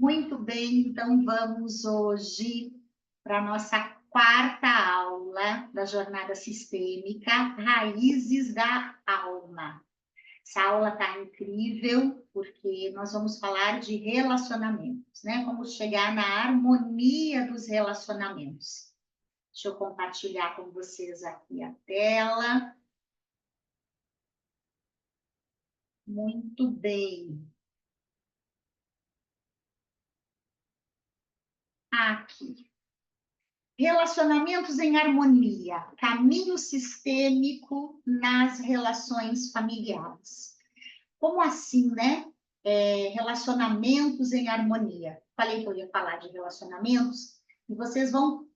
Muito bem, então vamos hoje para a nossa quarta aula da jornada sistêmica, Raízes da Alma. Essa aula está incrível, porque nós vamos falar de relacionamentos, né? Como chegar na harmonia dos relacionamentos. Deixa eu compartilhar com vocês aqui a tela. Muito bem. Aqui. Relacionamentos em harmonia, caminho sistêmico nas relações familiares. Como assim, né? Relacionamentos em harmonia. Falei que eu ia falar de relacionamentos, e vocês vão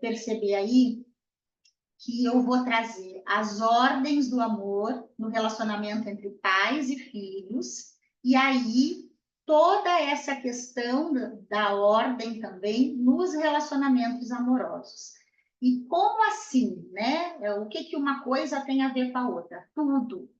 perceber aí que eu vou trazer as ordens do amor no relacionamento entre pais e filhos, e aí toda essa questão da ordem também nos relacionamentos amorosos. E como assim, né? O que uma coisa tem a ver com a outra? Tudo.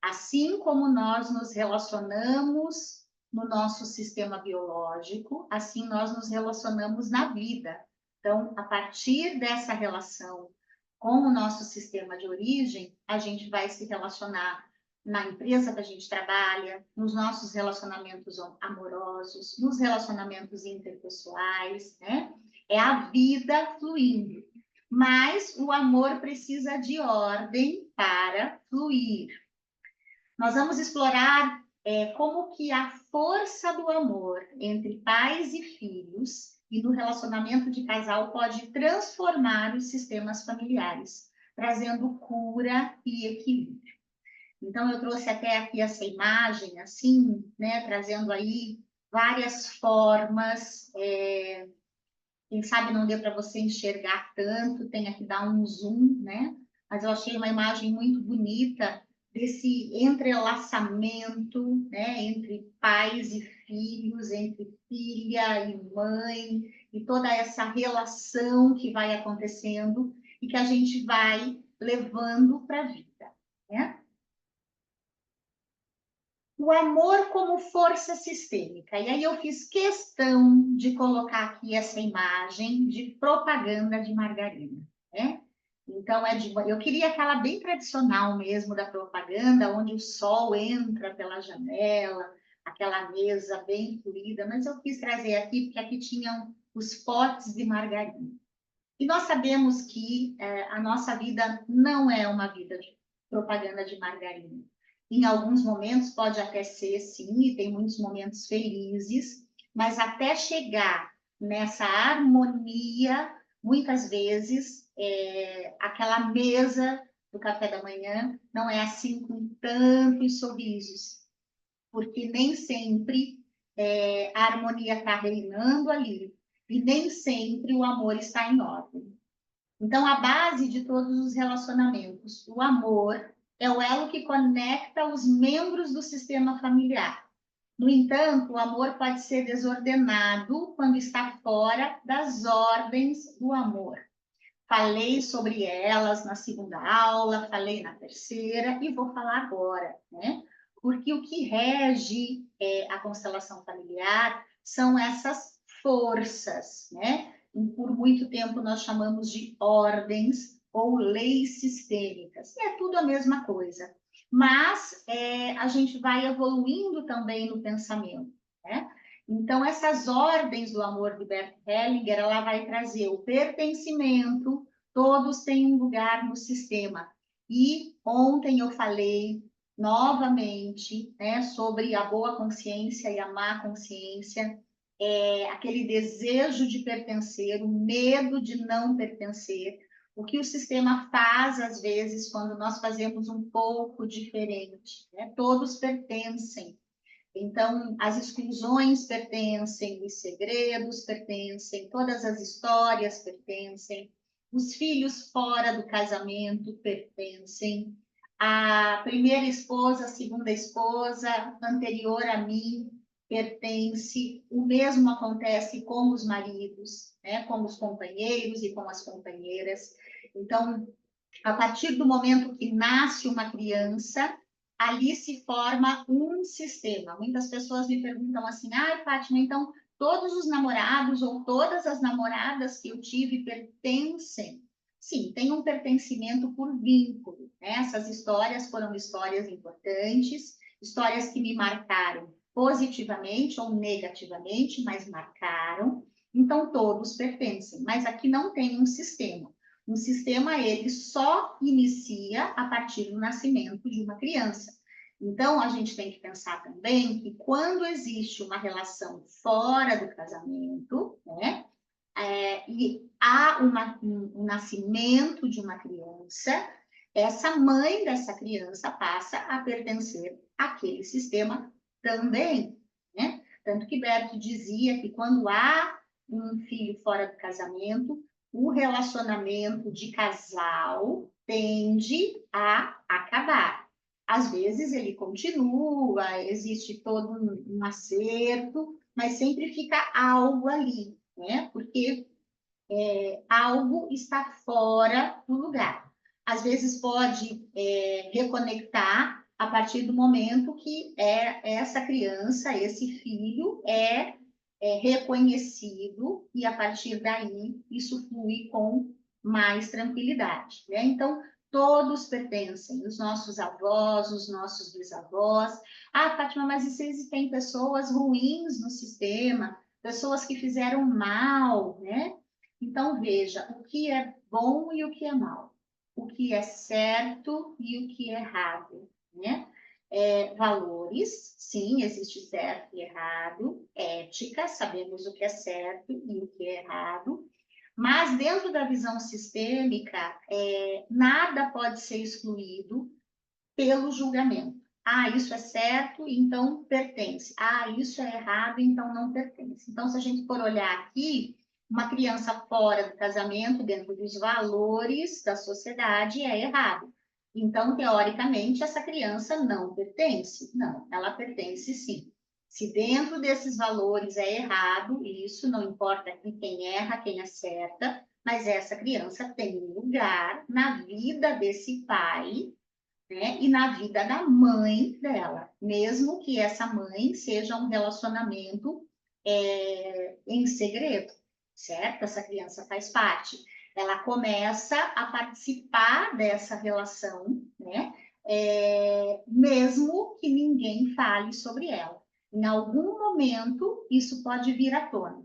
Assim como nós nos relacionamos no nosso sistema biológico, assim nós nos relacionamos na vida. Então, a partir dessa relação com o nosso sistema de origem, a gente vai se relacionar na empresa que a gente trabalha, nos nossos relacionamentos amorosos, nos relacionamentos interpessoais, né? É a vida fluindo. Mas o amor precisa de ordem para fluir. Nós vamos explorar como que a força do amor entre pais e filhos e no relacionamento de casal pode transformar os sistemas familiares, trazendo cura e equilíbrio. Então, eu trouxe até aqui essa imagem, assim, né, trazendo aí várias formas. Quem sabe não deu para você enxergar tanto, tem que dar um zoom, né? Mas eu achei uma imagem muito bonita desse entrelaçamento, né, entre pais e filhos, entre filha e mãe, e toda essa relação que vai acontecendo e que a gente vai levando para a vida, né? O amor como força sistêmica. E aí eu fiz questão de colocar aqui essa imagem de propaganda de margarina, né? Então, eu queria aquela bem tradicional mesmo da propaganda, onde o sol entra pela janela, aquela mesa bem fluida, mas eu quis trazer aqui, porque aqui tinham os potes de margarina. E nós sabemos que a nossa vida não é uma vida de propaganda de margarina. Em alguns momentos pode até ser, sim, e tem muitos momentos felizes, mas até chegar nessa harmonia, muitas vezes, aquela mesa do café da manhã não é assim com tantos sorrisos, porque nem sempre a harmonia está reinando ali, e nem sempre o amor está em ordem. Então, a base de todos os relacionamentos, o amor, é o elo que conecta os membros do sistema familiar. No entanto, o amor pode ser desordenado quando está fora das ordens do amor. Falei sobre elas na segunda aula, falei na terceira e vou falar agora, né? Porque o que rege a constelação familiar são essas forças, né? E por muito tempo nós chamamos de ordens ou leis sistêmicas. E é tudo a mesma coisa. Mas a gente vai evoluindo também no pensamento, né? Então, essas ordens do amor de Bert Hellinger, ela vai trazer o pertencimento, todos têm um lugar no sistema. E ontem eu falei novamente, né, sobre a boa consciência e a má consciência, aquele desejo de pertencer, o medo de não pertencer, o que o sistema faz, às vezes, quando nós fazemos um pouco diferente, né? Todos pertencem. Então, as exclusões pertencem, os segredos pertencem, todas as histórias pertencem, os filhos fora do casamento pertencem, a primeira esposa, a segunda esposa, anterior a mim, pertence, o mesmo acontece com os maridos, né, com os companheiros e com as companheiras. Então, a partir do momento que nasce uma criança, ali se forma um sistema. Muitas pessoas me perguntam assim, Fátima, então todos os namorados ou todas as namoradas que eu tive pertencem? Sim, tem um pertencimento por vínculo, né? Essas histórias foram histórias importantes, histórias que me marcaram positivamente ou negativamente, mas marcaram. Então, todos pertencem, mas aqui não tem um sistema. Um sistema, ele só inicia a partir do nascimento de uma criança. Então, a gente tem que pensar também que quando existe uma relação fora do casamento, né, e há um nascimento de uma criança, essa mãe dessa criança passa a pertencer àquele sistema também, né? Tanto que Berto dizia que quando há um filho fora do casamento, o relacionamento de casal tende a acabar. Às vezes ele continua, existe todo um acerto, mas sempre fica algo ali, né? Porque algo está fora do lugar. Às vezes pode reconectar a partir do momento que essa criança, esse filho é reconhecido e a partir daí isso flui com mais tranquilidade, né? Então, todos pertencem, os nossos avós, os nossos bisavós. Fátima, mas e se existem pessoas ruins no sistema, pessoas que fizeram mal, né? Então, veja o que é bom e o que é mal, o que é certo e o que é errado, né? Valores, sim, existe certo e errado, ética, sabemos o que é certo e o que é errado, mas dentro da visão sistêmica, nada pode ser excluído pelo julgamento. Isso é certo, então pertence. Isso é errado, então não pertence. Então, se a gente for olhar aqui, uma criança fora do casamento, dentro dos valores da sociedade, é errado. Então, teoricamente, essa criança não pertence. Não, ela pertence sim. Se dentro desses valores é errado, isso não importa aqui quem erra, quem acerta, mas essa criança tem um lugar na vida desse pai, né? E na vida da mãe dela, mesmo que essa mãe seja um relacionamento em segredo, certo? Essa criança faz parte. Ela começa a participar dessa relação, né? Mesmo que ninguém fale sobre ela. Em algum momento, isso pode vir à tona.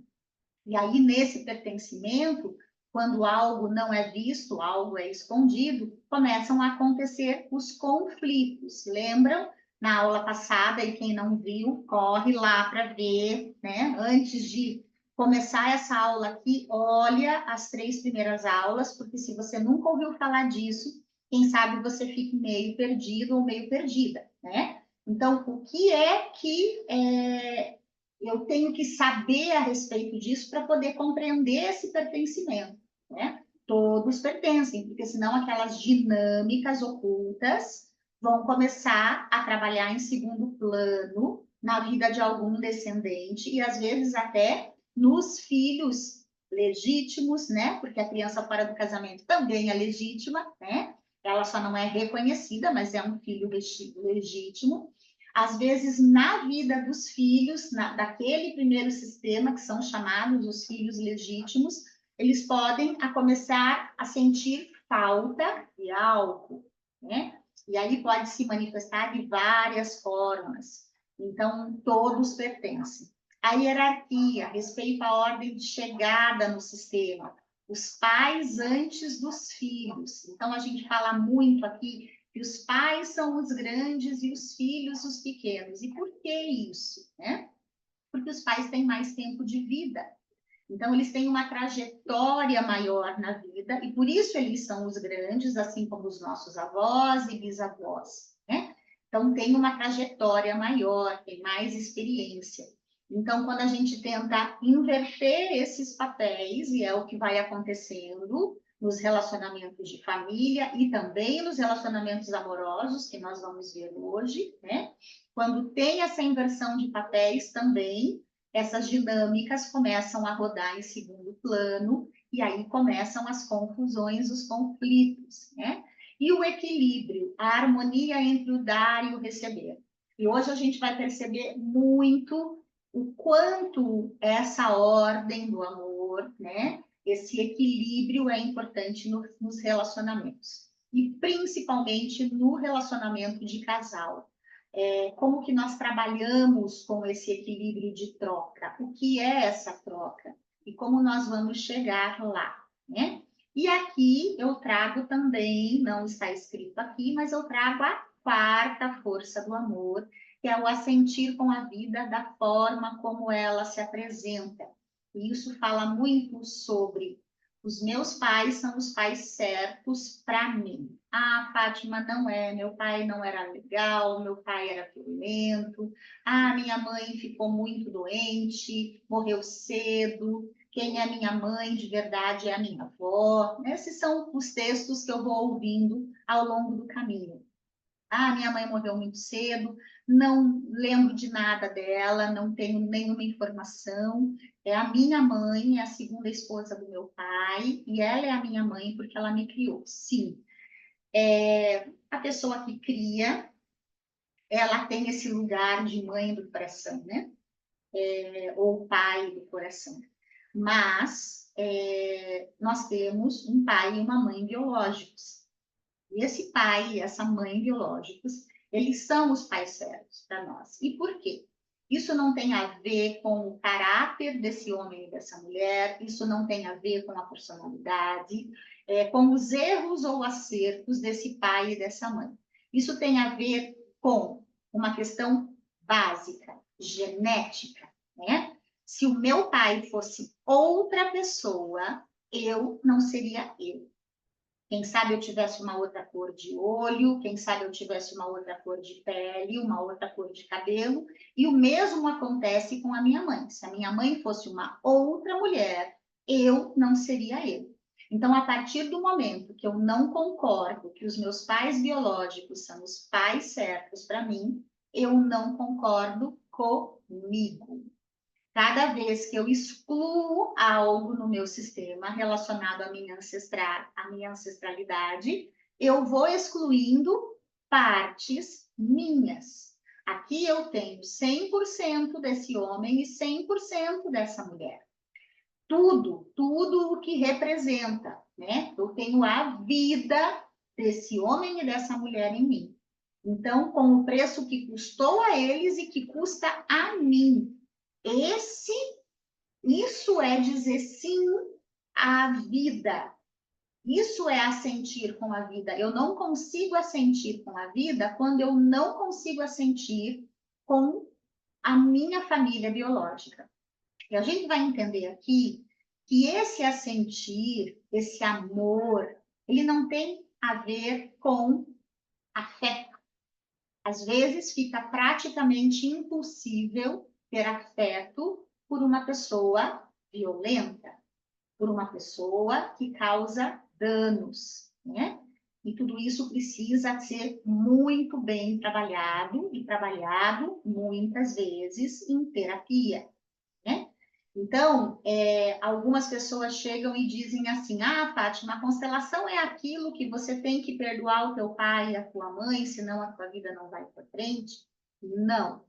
E aí, nesse pertencimento, quando algo não é visto, algo é escondido, começam a acontecer os conflitos. Lembram? Na aula passada, e quem não viu, corre lá para ver, né? Antes de começar essa aula aqui, olha as 3 primeiras aulas, porque se você nunca ouviu falar disso, quem sabe você fique meio perdido ou meio perdida, né? Então, o que é que eu tenho que saber a respeito disso para poder compreender esse pertencimento, né? Todos pertencem, porque senão aquelas dinâmicas ocultas vão começar a trabalhar em segundo plano na vida de algum descendente e às vezes até nos filhos legítimos, né? Porque a criança fora do casamento também é legítima, né? Ela só não é reconhecida, mas é um filho legítimo. Às vezes, na vida dos filhos, daquele primeiro sistema, que são chamados os filhos legítimos, eles podem começar a sentir falta de algo, né? E aí pode se manifestar de várias formas. Então, todos pertencem. A hierarquia, respeito à ordem de chegada no sistema. Os pais antes dos filhos. Então, a gente fala muito aqui que os pais são os grandes e os filhos os pequenos. E por que isso, né? Porque os pais têm mais tempo de vida. Então, eles têm uma trajetória maior na vida e por isso eles são os grandes, assim como os nossos avós e bisavós, né? Então, tem uma trajetória maior, tem mais experiência. Então, quando a gente tenta inverter esses papéis, e é o que vai acontecendo nos relacionamentos de família e também nos relacionamentos amorosos, que nós vamos ver hoje, né? Quando tem essa inversão de papéis também, essas dinâmicas começam a rodar em segundo plano, e aí começam as confusões, os conflitos, né? e o equilíbrio, a harmonia entre o dar e o receber. E hoje a gente vai perceber muito o quanto essa ordem do amor, né? Esse equilíbrio é importante nos relacionamentos. E principalmente no relacionamento de casal. Como que nós trabalhamos com esse equilíbrio de troca? O que é essa troca? E como nós vamos chegar lá, né? E aqui eu trago também, não está escrito aqui, mas eu trago a quarta força do amor, que é o assentir com a vida da forma como ela se apresenta. E isso fala muito sobre os meus pais são os pais certos para mim. Ah, Fátima, não é, meu pai não era legal, meu pai era violento, ah, minha mãe ficou muito doente, morreu cedo, quem é minha mãe de verdade é a minha avó. Esses são os textos que eu vou ouvindo ao longo do caminho. Ah, minha mãe morreu muito cedo, não lembro de nada dela, não tenho nenhuma informação. É a minha mãe, é a segunda esposa do meu pai, e ela é a minha mãe porque ela me criou. Sim, a pessoa que cria, ela tem esse lugar de mãe do coração, né? Ou pai do coração. Mas nós temos um pai e uma mãe biológicos. E esse pai e essa mãe biológicos, eles são os pais certos para nós. E por quê? Isso não tem a ver com o caráter desse homem e dessa mulher, isso não tem a ver com a personalidade, com os erros ou acertos desse pai e dessa mãe. Isso tem a ver com uma questão básica, genética, né? Se o meu pai fosse outra pessoa, eu não seria eu. Quem sabe eu tivesse uma outra cor de olho, quem sabe eu tivesse uma outra cor de pele, uma outra cor de cabelo, e o mesmo acontece com a minha mãe. Se a minha mãe fosse uma outra mulher, eu não seria eu. Então, a partir do momento que eu não concordo que os meus pais biológicos são os pais certos para mim, eu não concordo comigo. Cada vez que eu excluo algo no meu sistema relacionado à minha ancestralidade, eu vou excluindo partes minhas. Aqui eu tenho 100% desse homem e 100% dessa mulher. Tudo o que representa, né? Eu tenho a vida desse homem e dessa mulher em mim. Então, com o preço que custou a eles e que custa a mim. Isso é dizer sim à vida. Isso é assentir com a vida. Eu não consigo assentir com a vida quando eu não consigo assentir com a minha família biológica. E a gente vai entender aqui que esse assentir, esse amor, ele não tem a ver com afeto. Às vezes fica praticamente impossível ter afeto por uma pessoa violenta, por uma pessoa que causa danos, né? E tudo isso precisa ser muito bem trabalhado e trabalhado muitas vezes em terapia, né? Então, algumas pessoas chegam e dizem assim: ah, Fátima, a constelação é aquilo que você tem que perdoar o teu pai e a tua mãe, senão a tua vida não vai para frente. Não.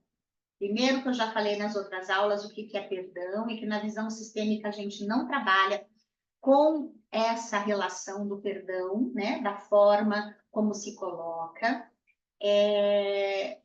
Primeiro que eu já falei nas outras aulas o que é perdão e que na visão sistêmica a gente não trabalha com essa relação do perdão, né, da forma como se coloca.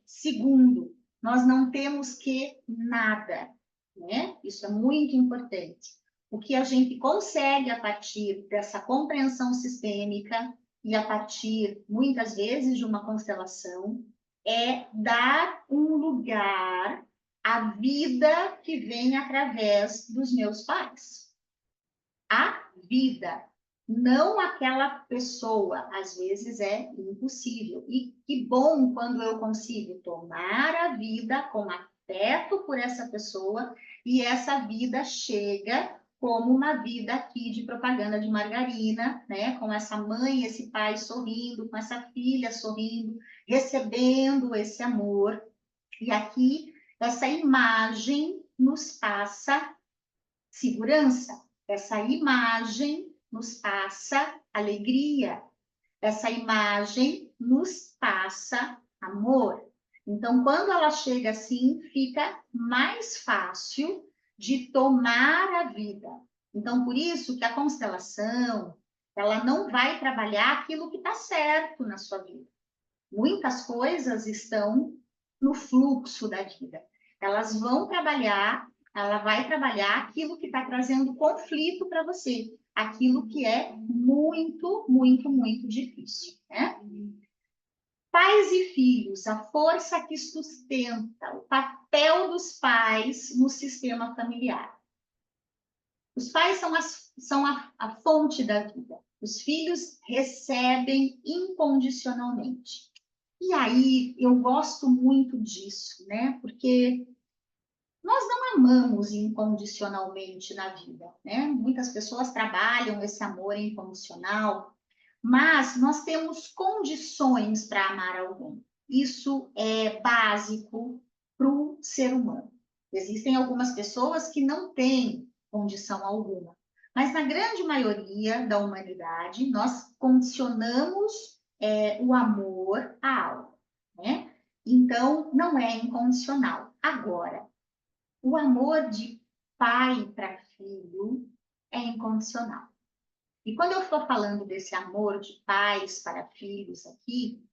Segundo, nós não temos que nada, né? Isso é muito importante. O que a gente consegue a partir dessa compreensão sistêmica e a partir, muitas vezes, de uma constelação, é dar um lugar à vida que vem através dos meus pais. A vida, não aquela pessoa. Às vezes é impossível. E que bom quando eu consigo tomar a vida com afeto por essa pessoa e essa vida chega como uma vida aqui de propaganda de margarina, né? Com essa mãe, esse pai sorrindo, com essa filha sorrindo, recebendo esse amor. E aqui essa imagem nos passa segurança. Essa imagem nos passa alegria. essa imagem nos passa amor. Então, quando ela chega assim, fica mais fácil de tomar a vida. Então, por isso que a constelação, ela não vai trabalhar aquilo que está certo na sua vida. Muitas coisas estão no fluxo da vida. Elas vão trabalhar, ela vai trabalhar aquilo que está trazendo conflito para você, aquilo que é muito, muito, muito difícil, né? Pais e filhos, a força que sustenta, o papel dos pais no sistema familiar. Os pais são a fonte da vida. Os filhos recebem incondicionalmente. E aí, eu gosto muito disso, né? Porque nós não amamos incondicionalmente na vida, né? Muitas pessoas trabalham esse amor incondicional, mas nós temos condições para amar alguém. Isso é básico para o ser humano. Existem algumas pessoas que não têm condição alguma, mas na grande maioria da humanidade, nós condicionamos o amor a algo, né? Então, não é incondicional. Agora, o amor de pai para filho é incondicional. E quando eu estou falando desse amor de pais para filhos aqui,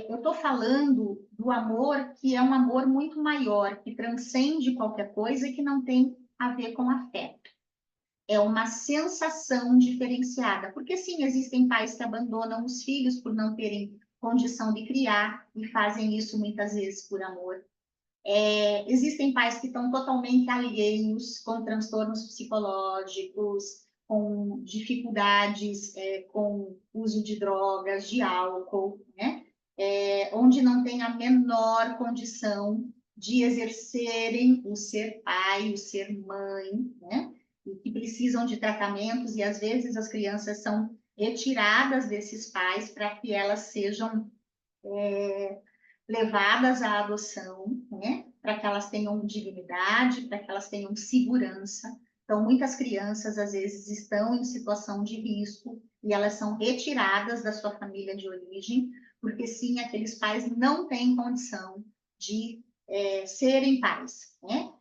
eu estou falando do amor que é um amor muito maior, que transcende qualquer coisa e que não tem a ver com afeto. É uma sensação diferenciada, porque sim, existem pais que abandonam os filhos por não terem condição de criar e fazem isso muitas vezes por amor. Existem pais que estão totalmente alheios, com transtornos psicológicos, com dificuldades com uso de drogas, de álcool, né? Onde não tem a menor condição de exercerem o ser pai, o ser mãe, né? E que precisam de tratamentos, e às vezes as crianças são retiradas desses pais para que elas sejam levadas à adoção, né? Para que elas tenham dignidade, para que elas tenham segurança. Então, muitas crianças, às vezes, estão em situação de risco e elas são retiradas da sua família de origem, porque, sim, aqueles pais não têm condição de serem pais, né?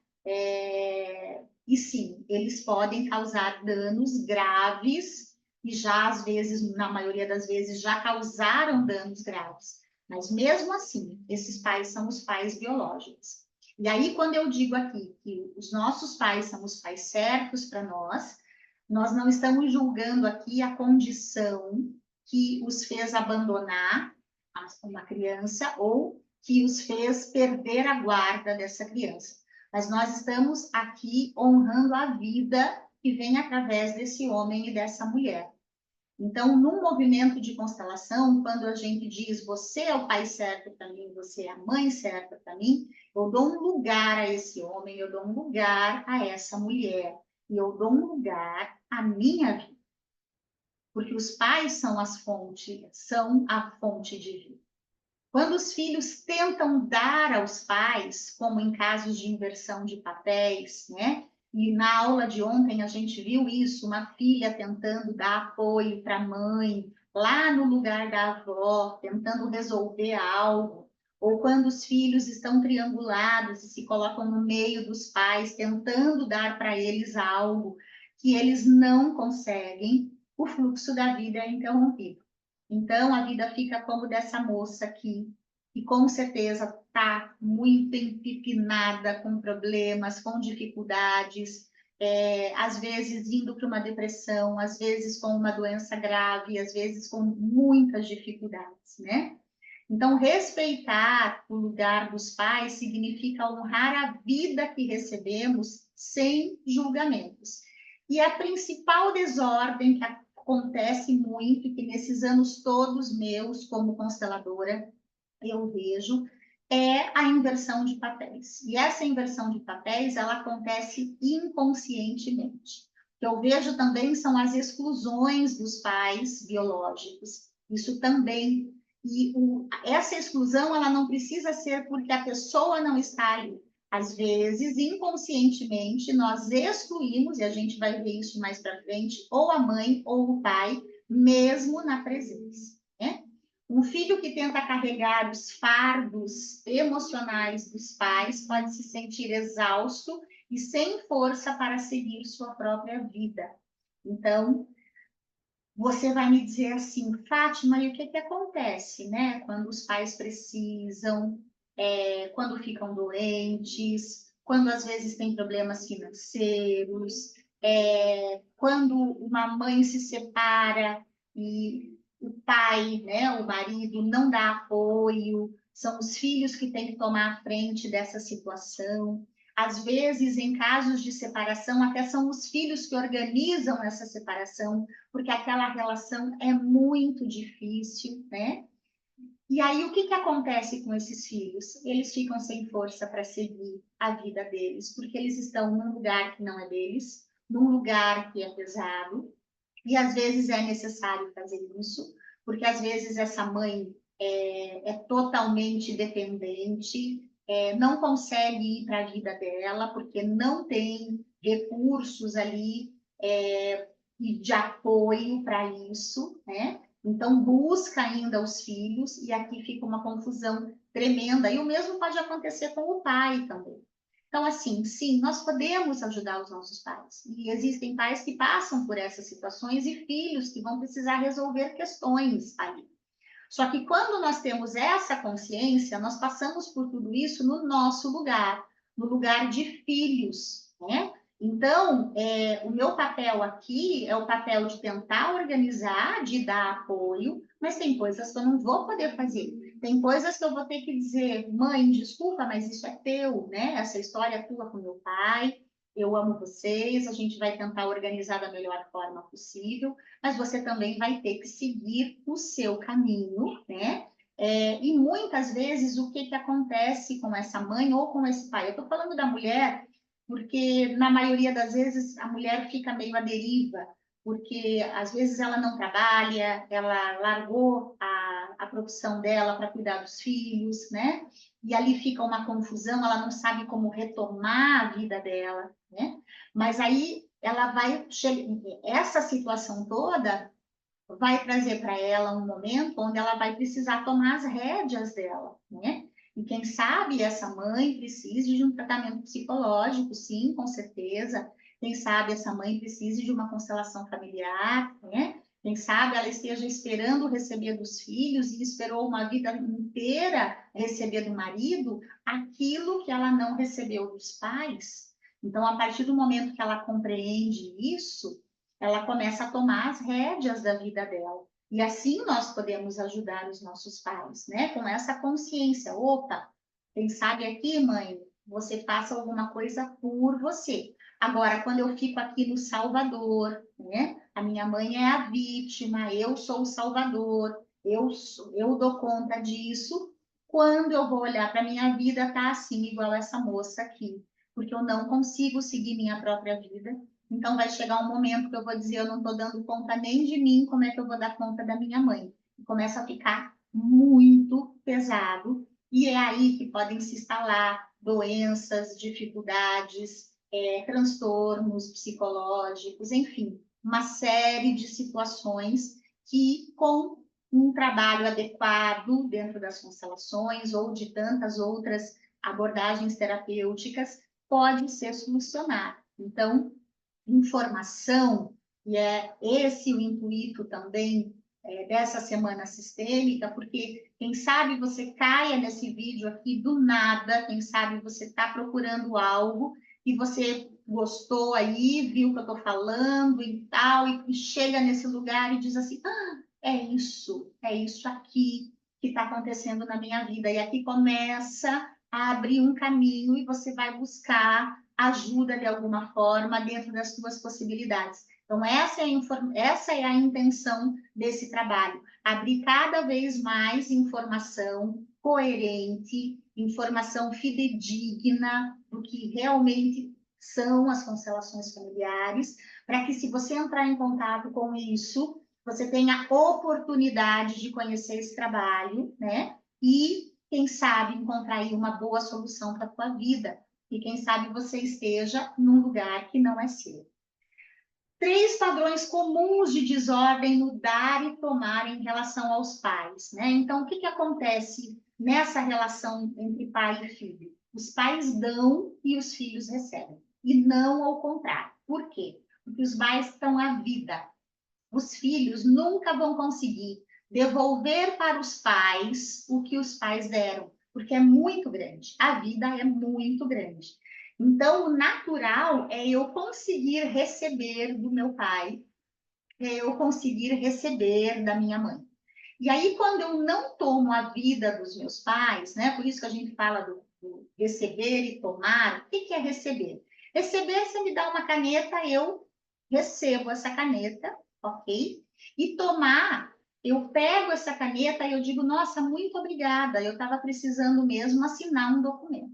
E, sim, eles podem causar danos graves e já, às vezes, na maioria das vezes, já causaram danos graves. Mas mesmo assim, esses pais são os pais biológicos. E aí, quando eu digo aqui que os nossos pais são os pais certos para nós não estamos julgando aqui a condição que os fez abandonar uma criança ou que os fez perder a guarda dessa criança. Mas nós estamos aqui honrando a vida que vem através desse homem e dessa mulher. Então, num movimento de constelação, quando a gente diz você é o pai certo para mim, você é a mãe certa para mim, eu dou um lugar a esse homem, eu dou um lugar a essa mulher, e eu dou um lugar à minha vida. Porque os pais são são a fonte de vida. Quando os filhos tentam dar aos pais, como em casos de inversão de papéis, né? E na aula de ontem a gente viu isso, uma filha tentando dar apoio para a mãe, lá no lugar da avó, tentando resolver algo. Ou quando os filhos estão triangulados e se colocam no meio dos pais, tentando dar para eles algo que eles não conseguem, o fluxo da vida é interrompido. Então, a vida fica como dessa moça aqui, que com certeza está muito empipinada com problemas, com dificuldades, às vezes indo para uma depressão, às vezes com uma doença grave, às vezes com muitas dificuldades, né? Então, respeitar o lugar dos pais significa honrar a vida que recebemos sem julgamentos. E a principal desordem que acontece muito, e que nesses anos todos meus como consteladora eu vejo, é a inversão de papéis. E essa inversão de papéis, ela acontece inconscientemente. O que eu vejo também são as exclusões dos pais biológicos. Isso também. E essa exclusão, ela não precisa ser porque a pessoa não está ali. Às vezes, inconscientemente, nós excluímos, e a gente vai ver isso mais para frente, ou a mãe ou o pai, mesmo na presença, né? Um filho que tenta carregar os fardos emocionais dos pais pode se sentir exausto e sem força para seguir sua própria vida. Então, você vai me dizer assim, Fátima, e o que acontece, né? Quando os pais precisam, quando ficam doentes, quando às vezes tem problemas financeiros, quando uma mãe se separa e o pai, né, o marido, não dá apoio, são os filhos que têm que tomar a frente dessa situação. Às vezes, em casos de separação, até são os filhos que organizam essa separação, porque aquela relação é muito difícil, né? E aí, o que acontece com esses filhos? Eles ficam sem força para seguir a vida deles, porque eles estão num lugar que não é deles, num lugar que é pesado, e às vezes é necessário fazer isso, porque às vezes essa mãe é totalmente dependente, não consegue ir para a vida dela, porque não tem recursos ali de apoio para isso, né? Então, busca ainda os filhos, e aqui fica uma confusão tremenda. E o mesmo pode acontecer com o pai também. Então, assim, sim, nós podemos ajudar os nossos pais. E existem pais que passam por essas situações e filhos que vão precisar resolver questões ali. Só que quando nós temos essa consciência, nós passamos por tudo isso no nosso lugar, no lugar de filhos, né? Então, o meu papel aqui é o papel de tentar organizar, de dar apoio, mas tem coisas que eu não vou poder fazer. Tem coisas que eu vou ter que dizer, mãe, desculpa, mas isso é teu, né? Essa história é tua com meu pai, eu amo vocês, a gente vai tentar organizar da melhor forma possível, mas você também vai ter que seguir o seu caminho, né? E muitas vezes, o que acontece com essa mãe ou com esse pai? Eu estou falando da mulher, porque na maioria das vezes a mulher fica meio à deriva, porque às vezes ela não trabalha, ela largou a profissão dela para cuidar dos filhos, né? E ali fica uma confusão, ela não sabe como retomar a vida dela, né? Mas aí ela vai, essa situação toda vai trazer para ela um momento onde ela vai precisar tomar as rédeas dela, né? E quem sabe essa mãe precise de um tratamento psicológico, sim, com certeza. Quem sabe essa mãe precise de uma constelação familiar, né? Quem sabe ela esteja esperando receber dos filhos e esperou uma vida inteira receber do marido aquilo que ela não recebeu dos pais. Então, a partir do momento que ela compreende isso, ela começa a tomar as rédeas da vida dela. E assim nós podemos ajudar os nossos pais, né? Com essa consciência. Opa, quem sabe aqui, mãe, você faça alguma coisa por você. Agora, quando eu fico aqui no Salvador, né? A minha mãe é a vítima, eu sou o Salvador, eu dou conta disso. Quando eu vou olhar para a minha vida, tá assim, igual essa moça aqui. Porque eu não consigo seguir minha própria vida. Então, vai chegar um momento que eu vou dizer, eu não estou dando conta nem de mim, como é que eu vou dar conta da minha mãe? E começa a ficar muito pesado, e é aí que podem se instalar doenças, dificuldades, transtornos psicológicos, enfim, uma série de situações que, com um trabalho adequado dentro das constelações ou de tantas outras abordagens terapêuticas, pode ser solucionado. Então, informação, e é esse o intuito também dessa semana sistêmica, porque quem sabe você caia nesse vídeo aqui do nada, quem sabe você está procurando algo e você gostou aí, viu o que eu estou falando e tal, e chega nesse lugar e diz assim, é isso aqui que está acontecendo na minha vida. E aqui começa a abrir um caminho e você vai buscar ajuda de alguma forma dentro das suas possibilidades. Então, essa é a intenção desse trabalho, abrir cada vez mais informação coerente, informação fidedigna do que realmente são as constelações familiares, para que se você entrar em contato com isso, você tenha oportunidade de conhecer esse trabalho, né? E, quem sabe, encontrar aí uma boa solução para a tua vida. E quem sabe você esteja num lugar que não é seu. 3 padrões comuns de desordem no dar e tomar em relação aos pais, né? Então, o que que acontece nessa relação entre pai e filho? Os pais dão e os filhos recebem, e não ao contrário. Por quê? Porque os pais dão a vida. Os filhos nunca vão conseguir devolver para os pais o que os pais deram, porque é muito grande. A vida é muito grande. Então, o natural é eu conseguir receber do meu pai, é eu conseguir receber da minha mãe. E aí, quando eu não tomo a vida dos meus pais, né? Por isso que a gente fala do receber e tomar. O que é receber? Receber, você me dá uma caneta, eu recebo essa caneta, ok? E tomar, eu pego essa caneta e eu digo, nossa, muito obrigada, eu estava precisando mesmo assinar um documento.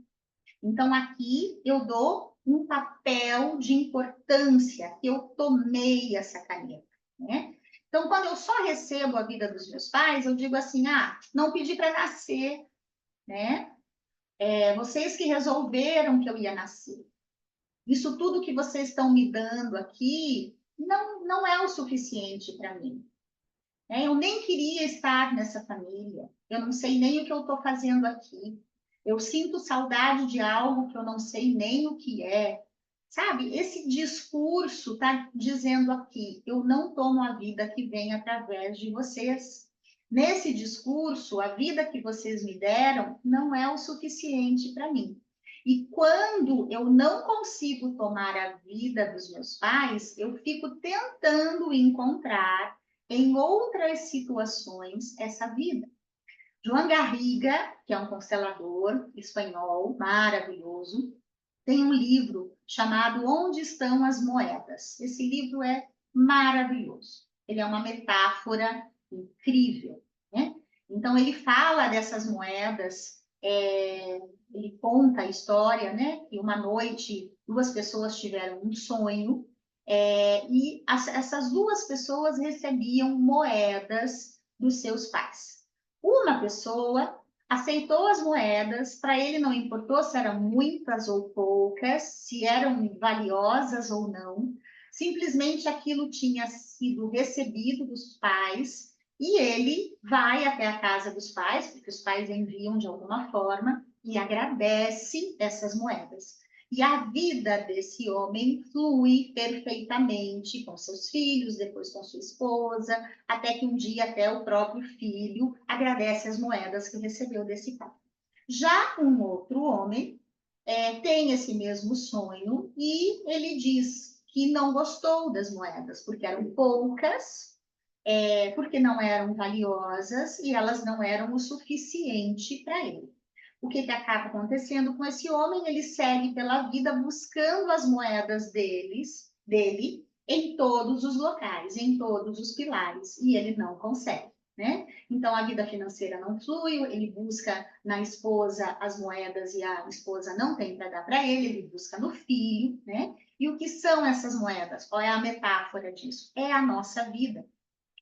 Então, aqui eu dou um papel de importância, que eu tomei essa caneta, né? Então, quando eu só recebo a vida dos meus pais, eu digo assim, ah, não pedi para nascer, né? Vocês que resolveram que eu ia nascer. Isso tudo que vocês estão me dando aqui não é o suficiente para mim. Né? Eu nem queria estar nessa família. Eu não sei nem o que eu estou fazendo aqui. Eu sinto saudade de algo que eu não sei nem o que é. Sabe, esse discurso está dizendo aqui, eu não tomo a vida que vem através de vocês. Nesse discurso, a vida que vocês me deram não é o suficiente para mim. E quando eu não consigo tomar a vida dos meus pais, eu fico tentando encontrar em outras situações essa vida. João Garriga, que é um constelador espanhol maravilhoso, tem um livro chamado Onde Estão as Moedas. Esse livro é maravilhoso. Ele é uma metáfora incrível, né? Então, ele fala dessas moedas, ele conta a história, né? Que uma noite, 2 pessoas tiveram um sonho, e essas 2 pessoas recebiam moedas dos seus pais. Uma pessoa aceitou as moedas, para ele não importou se eram muitas ou poucas, se eram valiosas ou não, simplesmente aquilo tinha sido recebido dos pais e ele vai até a casa dos pais, porque os pais enviam de alguma forma, e agradece essas moedas. E a vida desse homem flui perfeitamente com seus filhos, depois com sua esposa, até que um dia até o próprio filho agradece as moedas que recebeu desse pai. Já um outro homem tem esse mesmo sonho e ele diz que não gostou das moedas, porque eram poucas, porque não eram valiosas e elas não eram o suficiente para ele. O que, que acaba acontecendo com esse homem? Ele segue pela vida buscando as moedas dele em todos os locais, em todos os pilares, e ele não consegue, né? Então, a vida financeira não flui, ele busca na esposa as moedas e a esposa não tem para dar para ele busca no filho, né? E o que são essas moedas? Qual é a metáfora disso? É a nossa vida.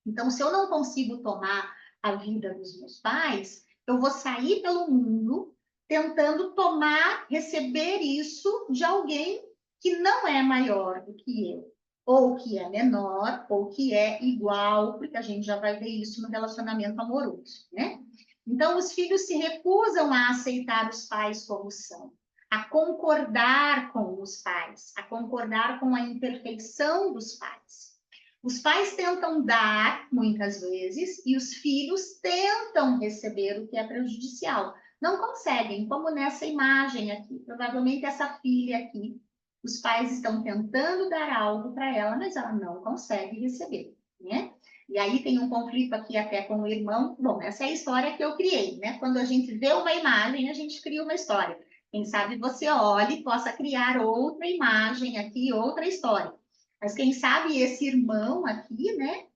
Então, se eu não consigo tomar a vida dos meus pais, eu vou sair pelo mundo tentando tomar, receber isso de alguém que não é maior do que eu, ou que é menor, ou que é igual, porque a gente já vai ver isso no relacionamento amoroso, né? Então, os filhos se recusam a aceitar os pais como são, a concordar com os pais, a concordar com a imperfeição dos pais. Os pais tentam dar, muitas vezes, e os filhos tentam receber o que é prejudicial. Não conseguem, como nessa imagem aqui. Provavelmente essa filha aqui, os pais estão tentando dar algo para ela, mas ela não consegue receber, né? E aí tem um conflito aqui até com o irmão. Bom, essa é a história que eu criei, né? Quando a gente vê uma imagem, a gente cria uma história. Quem sabe você olhe e possa criar outra imagem aqui, outra história. Mas quem sabe esse irmão aqui, né,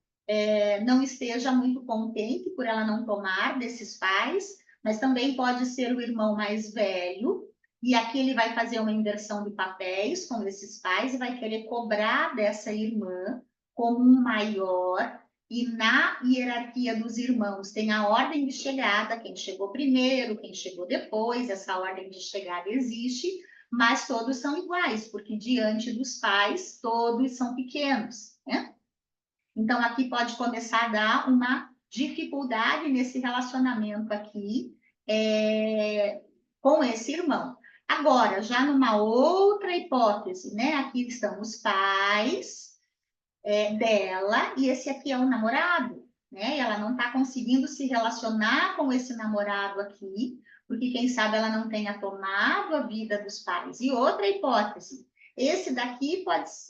não esteja muito contente por ela não tomar desses pais, mas também pode ser o irmão mais velho, e aqui ele vai fazer uma inversão de papéis com esses pais e vai querer cobrar dessa irmã como um maior, e na hierarquia dos irmãos tem a ordem de chegada, quem chegou primeiro, quem chegou depois, essa ordem de chegada existe, mas todos são iguais, porque diante dos pais, todos são pequenos, né? Então, aqui pode começar a dar uma dificuldade nesse relacionamento aqui com esse irmão. Agora, já numa outra hipótese, né? Aqui estão os pais dela e esse aqui é o namorado, né? E ela não está conseguindo se relacionar com esse namorado aqui, porque quem sabe ela não tenha tomado a vida dos pais. E outra hipótese, esse daqui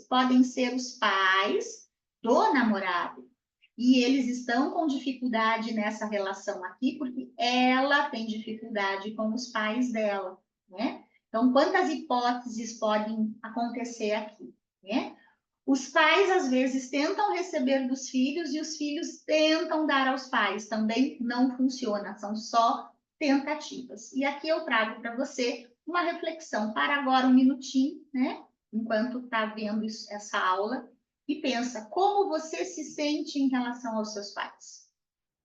podem ser os pais do namorado. E eles estão com dificuldade nessa relação aqui, porque ela tem dificuldade com os pais dela, né? Então, quantas hipóteses podem acontecer aqui, né? Os pais, às vezes, tentam receber dos filhos e os filhos tentam dar aos pais. Também não funciona, são só tentativas. E aqui eu trago para você uma reflexão. Para agora um minutinho, né? Enquanto está vendo essa aula. E pensa, como você se sente em relação aos seus pais?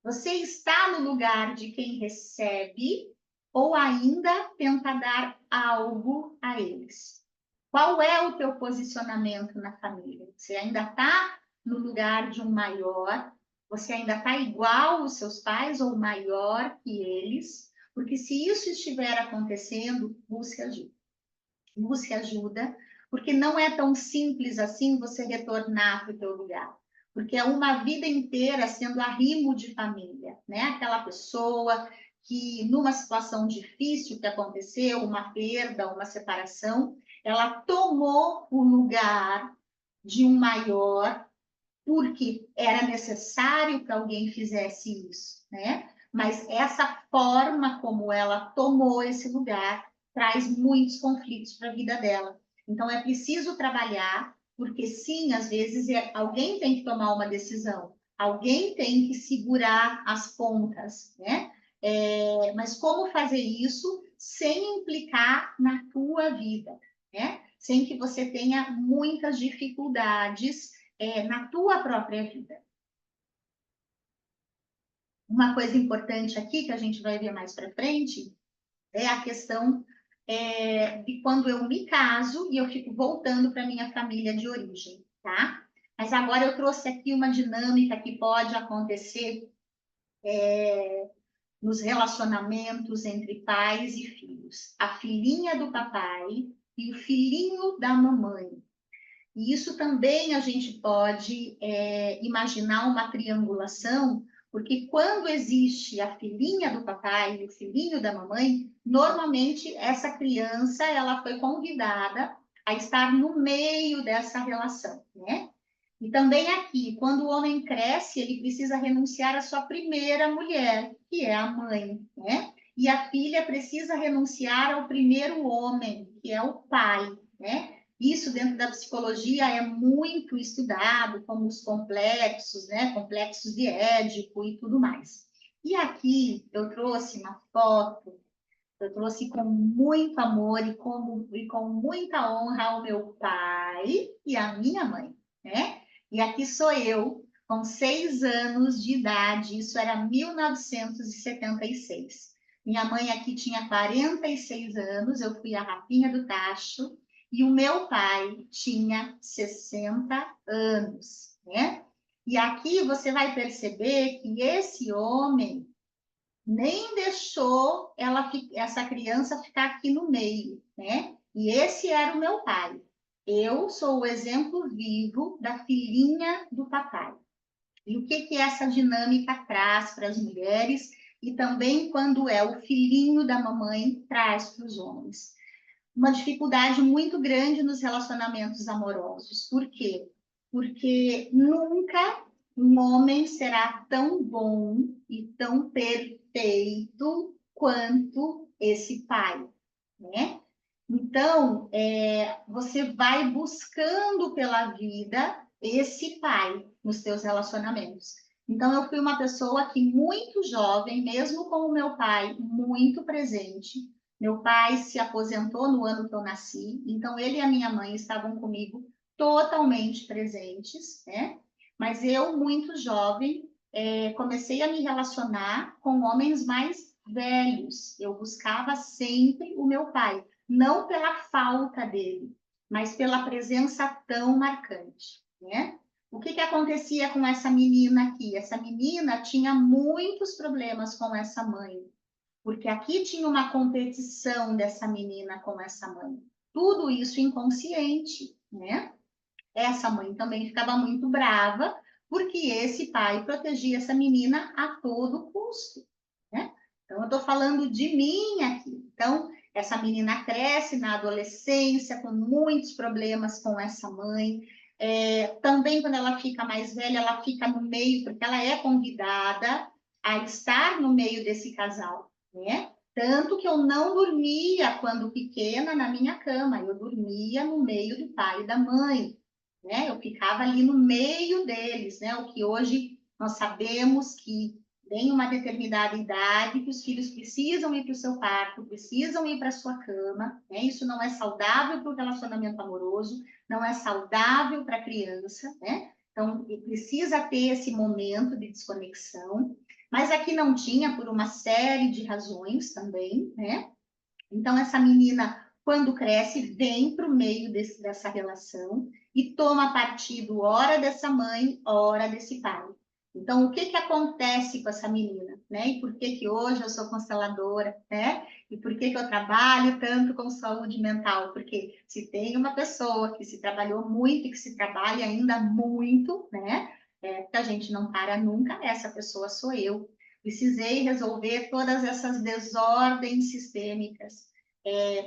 Você está no lugar de quem recebe ou ainda tenta dar algo a eles? Qual é o teu posicionamento na família? Você ainda está no lugar de um maior? Você ainda está igual aos seus pais ou maior que eles? Porque se isso estiver acontecendo, busque ajuda. Busque ajuda, porque não é tão simples assim você retornar para o teu lugar. Porque é uma vida inteira sendo arrimo de família, né? Aquela pessoa que, numa situação difícil que aconteceu, uma perda, uma separação, ela tomou o lugar de um maior porque era necessário que alguém fizesse isso, né? Mas essa forma como ela tomou esse lugar traz muitos conflitos para a vida dela. Então é preciso trabalhar, porque sim, às vezes alguém tem que tomar uma decisão, alguém tem que segurar as pontas, né? Mas como fazer isso sem implicar na tua vida, né? Sem que você tenha muitas dificuldades na tua própria vida. Uma coisa importante aqui, que a gente vai ver mais para frente, é a questão de quando eu me caso e eu fico voltando para minha família de origem, tá? Mas agora eu trouxe aqui uma dinâmica que pode acontecer nos relacionamentos entre pais e filhos. A filhinha do papai e o filhinho da mamãe. E isso também a gente pode imaginar uma triangulação, porque quando existe a filhinha do papai e o filhinho da mamãe, normalmente essa criança ela foi convidada a estar no meio dessa relação, né? E também aqui, quando o homem cresce, ele precisa renunciar à sua primeira mulher, que é a mãe, né? E a filha precisa renunciar ao primeiro homem, que é o pai, né? Isso dentro da psicologia é muito estudado, como os complexos, né? Complexos de Édipo e tudo mais. E aqui eu trouxe uma foto, eu trouxe com muito amor e com muita honra ao meu pai e à minha mãe, né? E aqui sou eu, com 6 anos de idade, isso era 1976. Minha mãe aqui tinha 46 anos, eu fui a Rapinha do Tacho, e o meu pai tinha 60 anos, né? E aqui você vai perceber que esse homem nem deixou essa criança ficar aqui no meio, né? E esse era o meu pai. Eu sou o exemplo vivo da filhinha do papai. E o que essa dinâmica traz para as mulheres e também quando é o filhinho da mamãe traz para os homens? Uma dificuldade muito grande nos relacionamentos amorosos. Por quê? Porque nunca um homem será tão bom e tão perfeito quanto esse pai, né? Então, você vai buscando pela vida esse pai nos teus relacionamentos. Então, eu fui uma pessoa que muito jovem, mesmo com o meu pai muito presente, meu pai se aposentou no ano que eu nasci, então ele e a minha mãe estavam comigo totalmente presentes, né? Mas eu, muito jovem, comecei a me relacionar com homens mais velhos. Eu buscava sempre o meu pai, não pela falta dele, mas pela presença tão marcante, né? O que acontecia com essa menina aqui? Essa menina tinha muitos problemas com essa mãe, porque aqui tinha uma competição dessa menina com essa mãe. Tudo isso inconsciente, né? Essa mãe também ficava muito brava, porque esse pai protegia essa menina a todo custo, né? Então, eu estou falando de mim aqui. Então, essa menina cresce na adolescência com muitos problemas com essa mãe. Também, quando ela fica mais velha, ela fica no meio, porque ela é convidada a estar no meio desse casal, né? Tanto que eu não dormia, quando pequena, na minha cama. Eu dormia no meio do pai e da mãe, né? Eu ficava ali no meio deles, né? O que hoje nós sabemos que tem uma determinada idade que os filhos precisam ir para o seu quarto, precisam ir para a sua cama, né? Isso não é saudável para o relacionamento amoroso, não é saudável para a criança, né? Então, precisa ter esse momento de desconexão, mas aqui não tinha por uma série de razões também, né? Então, essa menina, quando cresce, vem para o meio dessa relação e toma partido, ora dessa mãe, ora desse pai. Então, o que acontece com essa menina, né? E por que hoje eu sou consteladora, né? E por que eu trabalho tanto com saúde mental? Porque se tem uma pessoa que se trabalhou muito e que se trabalha ainda muito, né? Que a gente não para nunca, essa pessoa sou eu. Precisei resolver todas essas desordens sistêmicas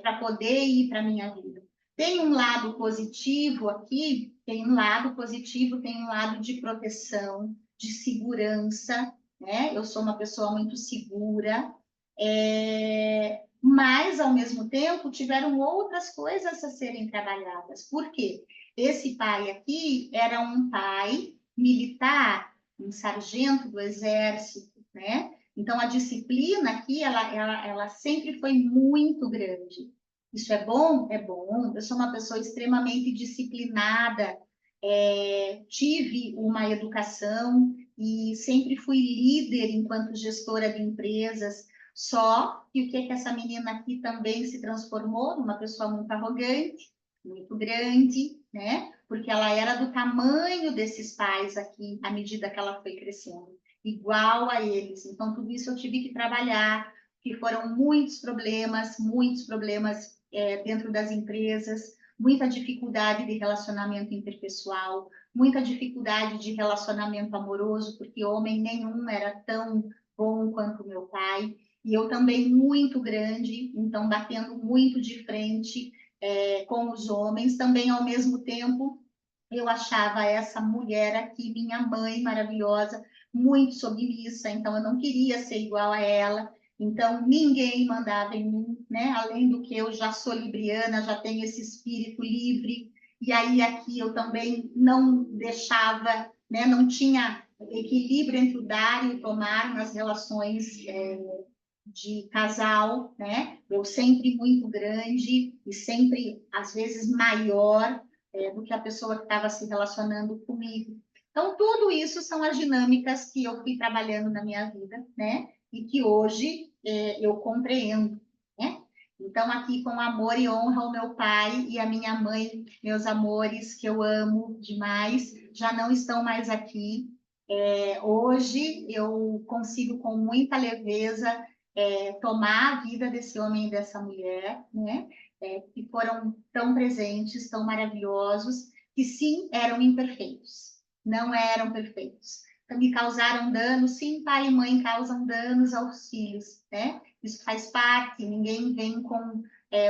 para poder ir para a minha vida. Tem um lado positivo aqui, tem um lado positivo, tem um lado de proteção, de segurança, né? Eu sou uma pessoa muito segura, mas, ao mesmo tempo, tiveram outras coisas a serem trabalhadas. Por quê? Esse pai aqui era um pai militar, um sargento do exército, né? Então, a disciplina aqui, ela sempre foi muito grande. Isso é bom? É bom. Eu sou uma pessoa extremamente disciplinada, tive uma educação e sempre fui líder enquanto gestora de empresas. Só que o que essa menina aqui também se transformou numa pessoa muito arrogante, muito grande, né? Porque ela era do tamanho desses pais aqui, à medida que ela foi crescendo, igual a eles. Então, tudo isso eu tive que trabalhar, que foram muitos problemas dentro das empresas, muita dificuldade de relacionamento interpessoal, muita dificuldade de relacionamento amoroso, porque homem nenhum era tão bom quanto meu pai, e eu também muito grande, então batendo muito de frente com os homens, também ao mesmo tempo eu achava essa mulher aqui, minha mãe maravilhosa, muito submissa, então eu não queria ser igual a ela, então ninguém mandava em mim, né? Além do que eu já sou libriana, já tenho esse espírito livre, e aí aqui eu também não deixava, né? Não tinha equilíbrio entre o dar e o tomar nas relações de casal, né? Eu sempre muito grande e sempre, às vezes, maior do que a pessoa que estava se relacionando comigo. Então, tudo isso são as dinâmicas que eu fui trabalhando na minha vida, né? E que hoje eu compreendo, né? Então, aqui com amor e honra ao meu pai e a minha mãe, meus amores, que eu amo demais, já não estão mais aqui. Hoje eu consigo com muita leveza tomar a vida desse homem e dessa mulher, né? Que foram tão presentes, tão maravilhosos, que sim, eram imperfeitos, não eram perfeitos. Então, me causaram danos, sim, pai e mãe causam danos aos filhos, né? Isso faz parte, ninguém vem com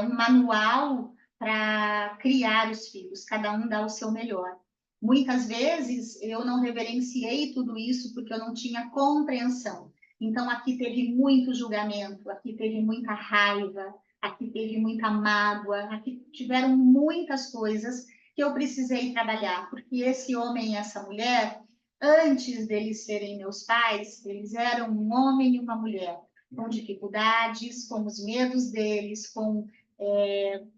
um manual para criar os filhos, cada um dá o seu melhor. Muitas vezes eu não reverenciei tudo isso porque eu não tinha compreensão. Então, aqui teve muito julgamento, aqui teve muita raiva, aqui teve muita mágoa, aqui tiveram muitas coisas que eu precisei trabalhar, porque esse homem e essa mulher, antes deles serem meus pais, eles eram um homem e uma mulher, com dificuldades, com os medos deles, com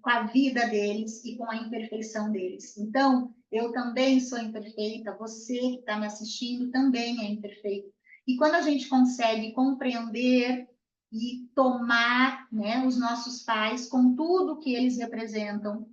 a vida deles e com a imperfeição deles. Então, eu também sou imperfeita, você que está me assistindo também é imperfeito. E quando a gente consegue compreender e tomar, né, os nossos pais com tudo que eles representam,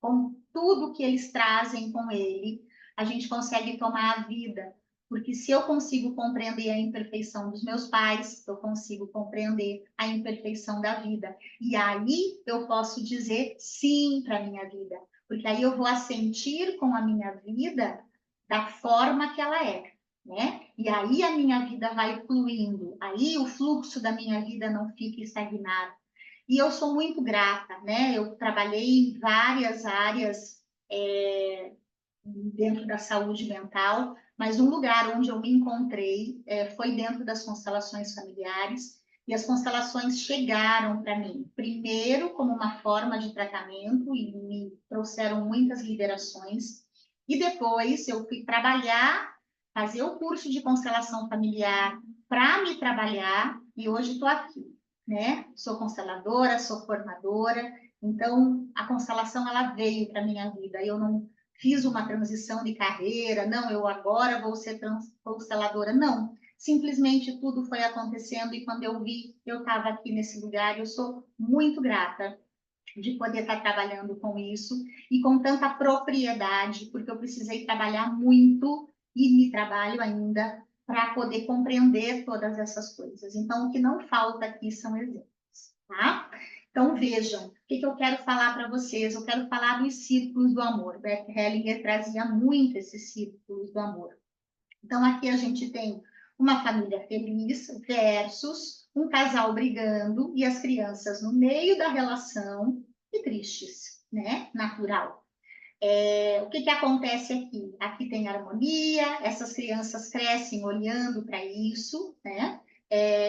com tudo que eles trazem com ele, a gente consegue tomar a vida. Porque se eu consigo compreender a imperfeição dos meus pais, eu consigo compreender a imperfeição da vida. E aí eu posso dizer sim para a minha vida. Porque aí eu vou assentir com a minha vida da forma que ela é, né? E aí a minha vida vai fluindo. Aí o fluxo da minha vida não fica estagnado. E eu sou muito grata, né? Eu trabalhei em várias áreas dentro da saúde mental, mas um lugar onde eu me encontrei foi dentro das constelações familiares. E as constelações chegaram para mim, primeiro como uma forma de tratamento e me trouxeram muitas liberações. E depois eu fui trabalhar, fazer o curso de constelação familiar para me trabalhar e hoje estou aqui, né? Sou consteladora, sou formadora, então a constelação ela veio para minha vida. Eu não fiz uma transição de carreira, não, eu agora vou ser consteladora, não. Simplesmente tudo foi acontecendo e quando eu vi, eu estava aqui nesse lugar. Eu sou muito grata de poder estar trabalhando com isso e com tanta propriedade, porque eu precisei trabalhar muito e me trabalho ainda para poder compreender todas essas coisas. Então, o que não falta aqui são exemplos, tá? Então, vejam, o que eu quero falar para vocês? Eu quero falar dos círculos do amor. Beth Hellinger trazia muito esses círculos do amor. Então, aqui a gente tem uma família feliz versus um casal brigando e as crianças no meio da relação e tristes, né? Natural. O que acontece aqui? Aqui tem harmonia, essas crianças crescem olhando para isso, né?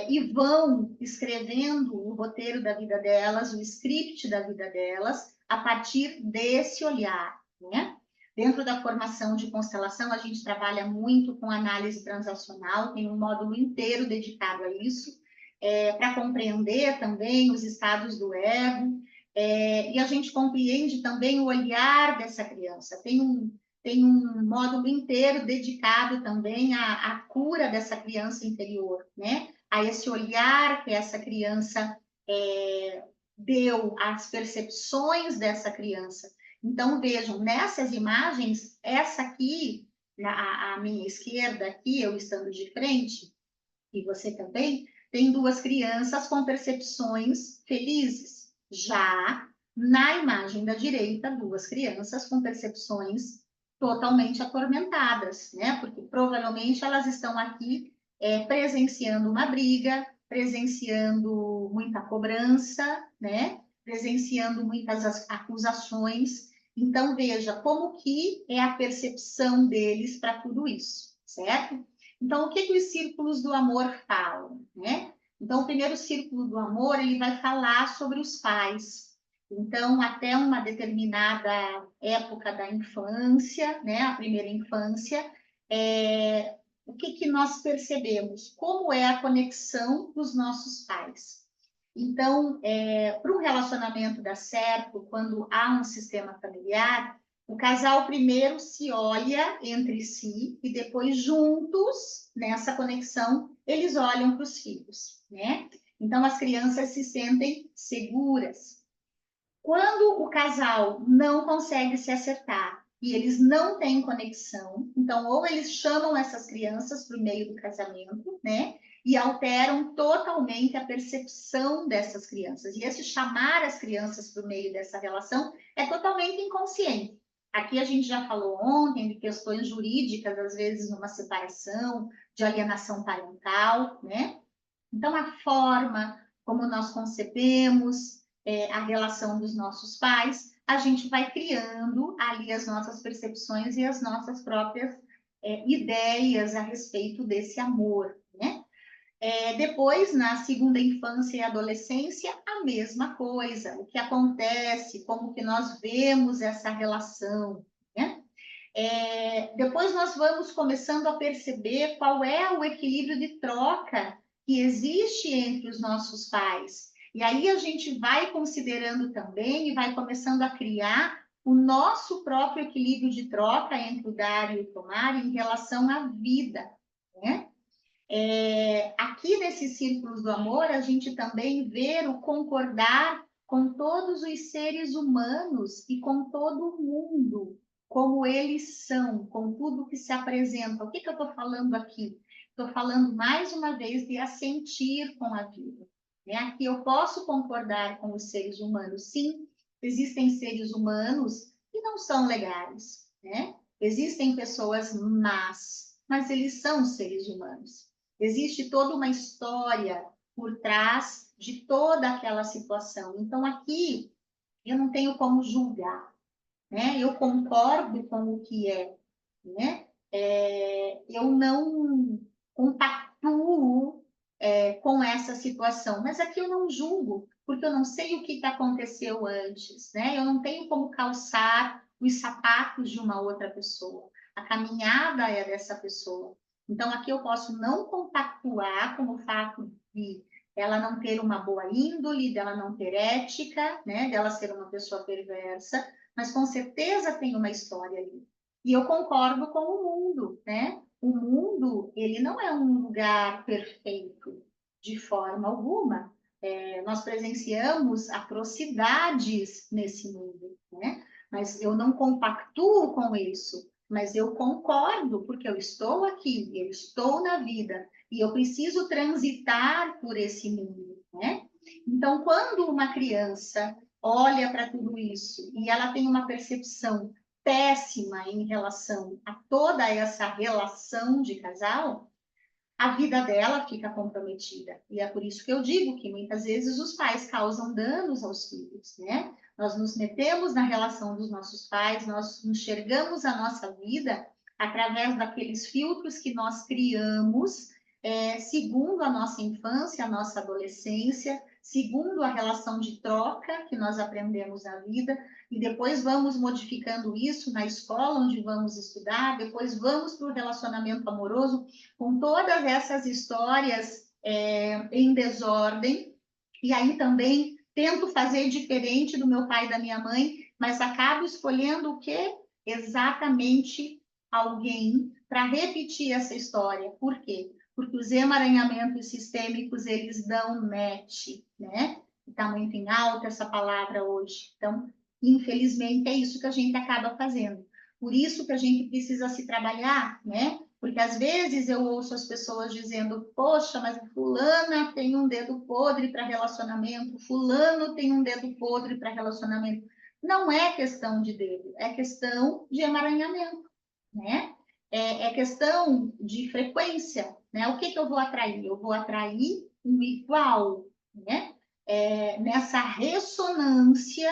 E vão escrevendo o roteiro da vida delas, o script da vida delas, a partir desse olhar, né? Dentro da formação de constelação, a gente trabalha muito com análise transacional, tem um módulo inteiro dedicado a isso, para compreender também os estados do ego, e a gente compreende também o olhar dessa criança. Tem um módulo inteiro dedicado também à cura dessa criança interior, né? A esse olhar que essa criança deu, às percepções dessa criança. Então, vejam, nessas imagens, essa aqui, a minha esquerda aqui, eu estando de frente, e você também, tem duas crianças com percepções felizes. Já na imagem da direita, duas crianças com percepções totalmente atormentadas, né? Porque provavelmente elas estão aqui presenciando uma briga, presenciando muita cobrança, né? Presenciando muitas acusações. Então, veja como que é a percepção deles para tudo isso, certo? Então, o que os círculos do amor falam, né? Então, o primeiro círculo do amor, ele vai falar sobre os pais. Então, até uma determinada época da infância, né? A primeira infância, o que nós percebemos? Como é a conexão dos nossos pais? Então, para um relacionamento dar certo, quando há um sistema familiar, o casal primeiro se olha entre si e depois juntos, nessa conexão, eles olham para os filhos, né? Então as crianças se sentem seguras. Quando o casal não consegue se acertar e eles não têm conexão, então ou eles chamam essas crianças para o meio do casamento, né? E alteram totalmente a percepção dessas crianças. E esse chamar as crianças para o meio dessa relação é totalmente inconsciente. Aqui a gente já falou ontem de questões jurídicas, às vezes numa separação, de alienação parental, né? Então, a forma como nós concebemos a relação dos nossos pais, a gente vai criando ali as nossas percepções e as nossas próprias ideias a respeito desse amor, né? Depois, na segunda infância e adolescência, a mesma coisa. O que acontece, como que nós vemos essa relação, né? Depois nós vamos começando a perceber qual é o equilíbrio de troca que existe entre os nossos pais. E aí a gente vai considerando também e vai começando a criar o nosso próprio equilíbrio de troca entre o dar e o tomar em relação à vida, né? Aqui nesses círculos do amor, a gente também vê o concordar com todos os seres humanos e com todo o mundo, como eles são, com tudo que se apresenta. O que eu estou falando aqui? Estou falando mais uma vez de assentir com a vida. Né? Aqui eu posso concordar com os seres humanos. Sim, existem seres humanos que não são legais, né? Existem pessoas más, mas eles são seres humanos. Existe toda uma história por trás de toda aquela situação. Então, aqui, eu não tenho como julgar, né? Eu concordo com o que né? Eu não compactuo com essa situação, mas aqui eu não julgo, porque eu não sei o que aconteceu antes, né? Eu não tenho como calçar os sapatos de uma outra pessoa. A caminhada é dessa pessoa. Então, aqui eu posso não compactuar com o fato de ela não ter uma boa índole, dela não ter ética, né? Dela ser uma pessoa perversa, mas com certeza tem uma história ali. E eu concordo com o mundo, né? O mundo, ele não é um lugar perfeito, de forma alguma. Nós presenciamos atrocidades nesse mundo, né? Mas eu não compactuo com isso, mas eu concordo, porque eu estou aqui, eu estou na vida, e eu preciso transitar por esse mundo, né? Então, quando uma criança olha para tudo isso e ela tem uma percepção péssima em relação a toda essa relação de casal, a vida dela fica comprometida. E é por isso que eu digo que muitas vezes os pais causam danos aos filhos, né? Nós nos metemos na relação dos nossos pais, nós enxergamos a nossa vida através daqueles filtros que nós criamos, segundo a nossa infância, a nossa adolescência, segundo a relação de troca que nós aprendemos na vida, e depois vamos modificando isso na escola onde vamos estudar, depois vamos para o relacionamento amoroso, com todas essas histórias em desordem, e aí também tento fazer diferente do meu pai e da minha mãe, mas acabo escolhendo o quê? Exatamente alguém para repetir essa história. Por quê? Porque os emaranhamentos sistêmicos, eles dão match, né? Está muito em alta essa palavra hoje. Então, infelizmente, é isso que a gente acaba fazendo. Por isso que a gente precisa se trabalhar, né? Porque às vezes eu ouço as pessoas dizendo, poxa, mas fulana tem um dedo podre para relacionamento, fulano tem um dedo podre para relacionamento. Não é questão de dedo, é questão de emaranhamento, né? É questão de frequência, né? O que eu vou atrair? Eu vou atrair um igual, né? Nessa ressonância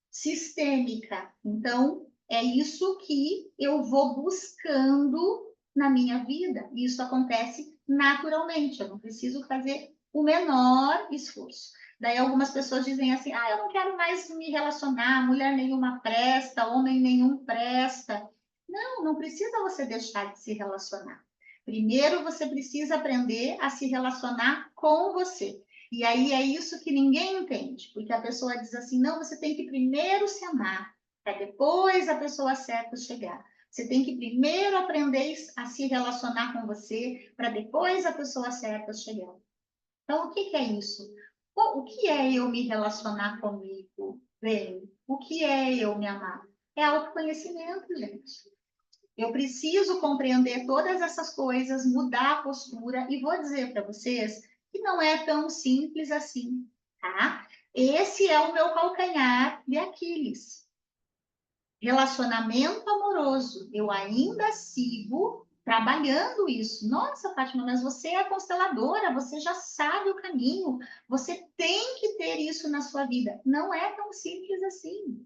sistêmica. Então, é isso que eu vou buscando na minha vida. E isso acontece naturalmente. Eu não preciso fazer o menor esforço. Daí algumas pessoas dizem assim, eu não quero mais me relacionar, mulher nenhuma presta, homem nenhum presta. Não, não precisa você deixar de se relacionar. Primeiro você precisa aprender a se relacionar com você. E aí é isso que ninguém entende, porque a pessoa diz assim, não, você tem que primeiro se amar, para depois a pessoa certa chegar. Você tem que primeiro aprender a se relacionar com você, para depois a pessoa certa chegar. Então, o que é isso? O que é eu me relacionar comigo bem? O que é eu me amar? É autoconhecimento, gente. Eu preciso compreender todas essas coisas, mudar a postura, e vou dizer para vocês que não é tão simples assim, tá? Esse é o meu calcanhar de Aquiles. Relacionamento amoroso. Eu ainda sigo trabalhando isso. Nossa, Fátima, mas você é consteladora, você já sabe o caminho, você tem que ter isso na sua vida. Não é tão simples assim.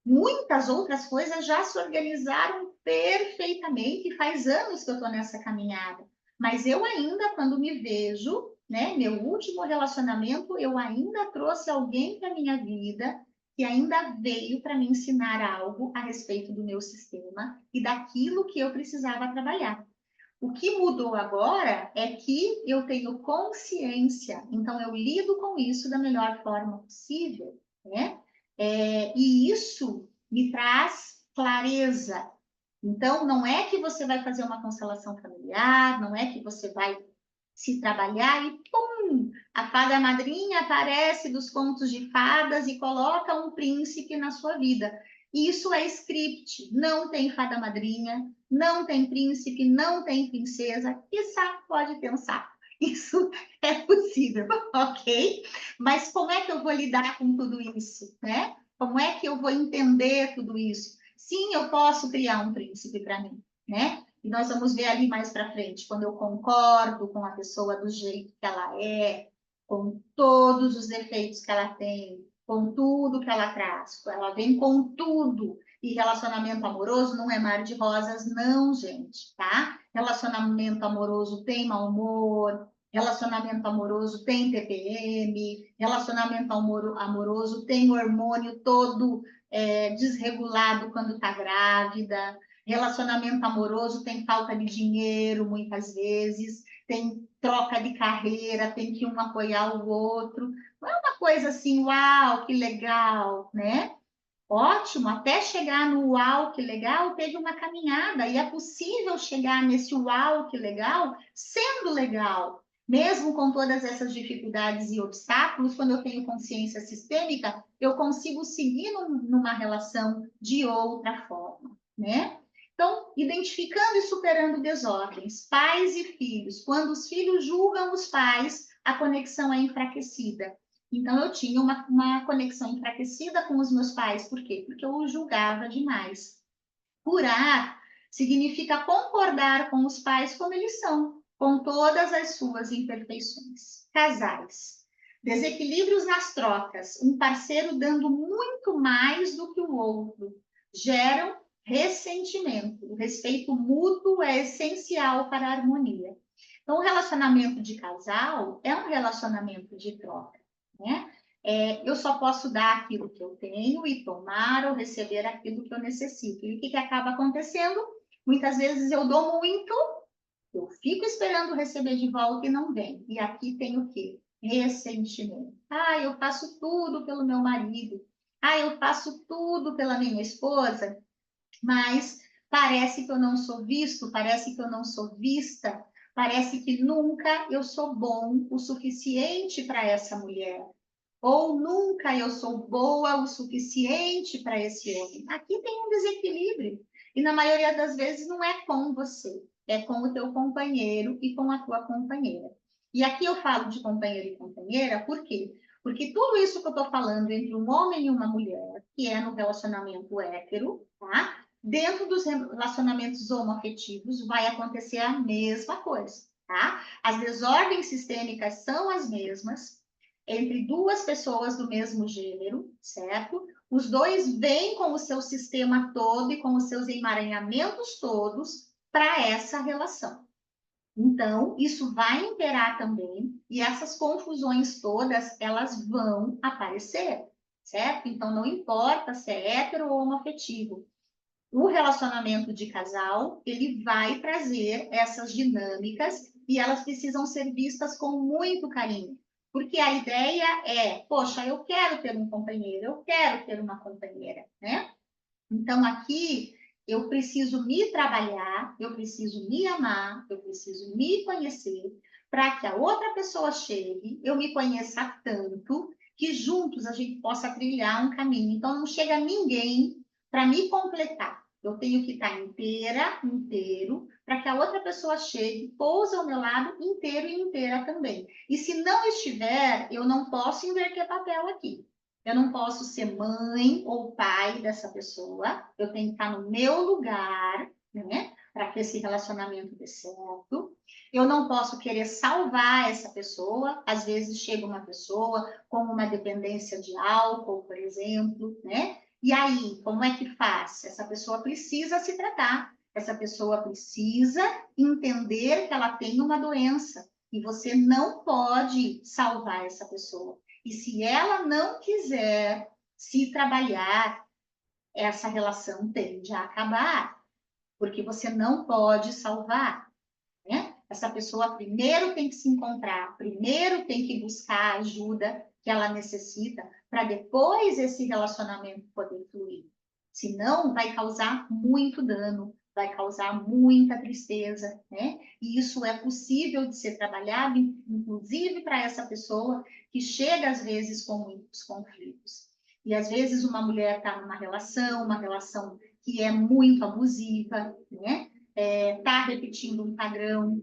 Muitas outras coisas já se organizaram perfeitamente, e faz anos que eu estou nessa caminhada. Mas eu ainda, quando me vejo, né, meu último relacionamento, eu ainda trouxe alguém para minha vida que ainda veio para me ensinar algo a respeito do meu sistema e daquilo que eu precisava trabalhar. O que mudou agora é que eu tenho consciência, então eu lido com isso da melhor forma possível, né? E isso me traz clareza, Então, não é que você vai fazer uma constelação familiar, não é que você vai se trabalhar e, pum, a fada madrinha aparece dos contos de fadas e coloca um príncipe na sua vida. Isso é script, não tem fada madrinha, não tem príncipe, não tem princesa, quiçá pode pensar. Isso é possível, ok? Mas como é que eu vou lidar com tudo isso, né? Como é que eu vou entender tudo isso? Sim, eu posso criar um príncipe para mim, né? E nós vamos ver ali mais para frente, quando eu concordo com a pessoa do jeito que ela é, com todos os defeitos que ela tem, com tudo que ela traz, ela vem com tudo. E relacionamento amoroso não é mar de rosas, não, gente, tá? Relacionamento amoroso tem mau humor, relacionamento amoroso tem TPM, relacionamento amoroso tem o hormônio todo desregulado quando está grávida, relacionamento amoroso tem falta de dinheiro muitas vezes, tem troca de carreira, tem que um apoiar o outro. Não é uma coisa assim, uau, que legal, né? Ótimo, até chegar no uau, que legal, teve uma caminhada, e é possível chegar nesse uau, que legal, sendo legal. Mesmo com todas essas dificuldades e obstáculos, quando eu tenho consciência sistêmica, eu consigo seguir numa relação de outra forma, né? Então, identificando e superando desordens, pais e filhos. Quando os filhos julgam os pais, a conexão é enfraquecida. Então, eu tinha uma conexão enfraquecida com os meus pais. Por quê? Porque eu os julgava demais. Curar significa concordar com os pais como eles são, com todas as suas imperfeições. Casais. Desequilíbrios nas trocas, um parceiro dando muito mais do que o outro, geram ressentimento. O respeito mútuo é essencial para a harmonia. Então, o relacionamento de casal é um relacionamento de troca, né? Eu só posso dar aquilo que eu tenho e tomar ou receber aquilo que eu necessito. E o que acaba acontecendo? Muitas vezes eu dou muito, eu fico esperando receber de volta e não vem. E aqui tem o quê? Ressentimento. Ah, eu faço tudo pelo meu marido. Ah, eu faço tudo pela minha esposa, mas parece que eu não sou visto, parece que eu não sou vista, parece que nunca eu sou bom o suficiente para essa mulher. Ou nunca eu sou boa o suficiente para esse homem. Aqui tem um desequilíbrio. E na maioria das vezes não é com você, é com o teu companheiro e com a tua companheira. E aqui eu falo de companheiro e companheira, por quê? Porque tudo isso que eu estou falando entre um homem e uma mulher, que é no relacionamento hétero, tá? Dentro dos relacionamentos homoafetivos vai acontecer a mesma coisa, tá? As desordens sistêmicas são as mesmas, entre duas pessoas do mesmo gênero, certo? Os dois vêm com o seu sistema todo e com os seus emaranhamentos todos para essa relação. Então, isso vai imperar também, e essas confusões todas, elas vão aparecer, certo? Então, não importa se é hétero ou homoafetivo. O relacionamento de casal, ele vai trazer essas dinâmicas e elas precisam ser vistas com muito carinho. Porque a ideia é, poxa, eu quero ter um companheiro, eu quero ter uma companheira, né? Então, aqui, eu preciso me trabalhar, eu preciso me amar, eu preciso me conhecer, para que a outra pessoa chegue, eu me conheça tanto, que juntos a gente possa trilhar um caminho. Então, não chega ninguém para me completar. Eu tenho que estar inteira, inteiro, para que a outra pessoa chegue, pouse ao meu lado inteiro e inteira também. E se não estiver, eu não posso inverter papel aqui. Eu não posso ser mãe ou pai dessa pessoa. Eu tenho que estar no meu lugar, né? Para que esse relacionamento dê certo. Eu não posso querer salvar essa pessoa. Às vezes chega uma pessoa com uma dependência de álcool, por exemplo, né? E aí, como é que faz? Essa pessoa precisa se tratar. Essa pessoa precisa entender que ela tem uma doença. E você não pode salvar essa pessoa. E se ela não quiser se trabalhar, essa relação tende a acabar, porque você não pode salvar, né? Essa pessoa primeiro tem que se encontrar, primeiro tem que buscar a ajuda que ela necessita, para depois esse relacionamento poder fluir. Senão, vai causar muito dano, vai causar muita tristeza, né? E isso é possível de ser trabalhado, inclusive para essa pessoa que chega, às vezes, com muitos conflitos. E, às vezes, uma mulher está numa relação, uma relação que é muito abusiva, né? Está repetindo um padrão,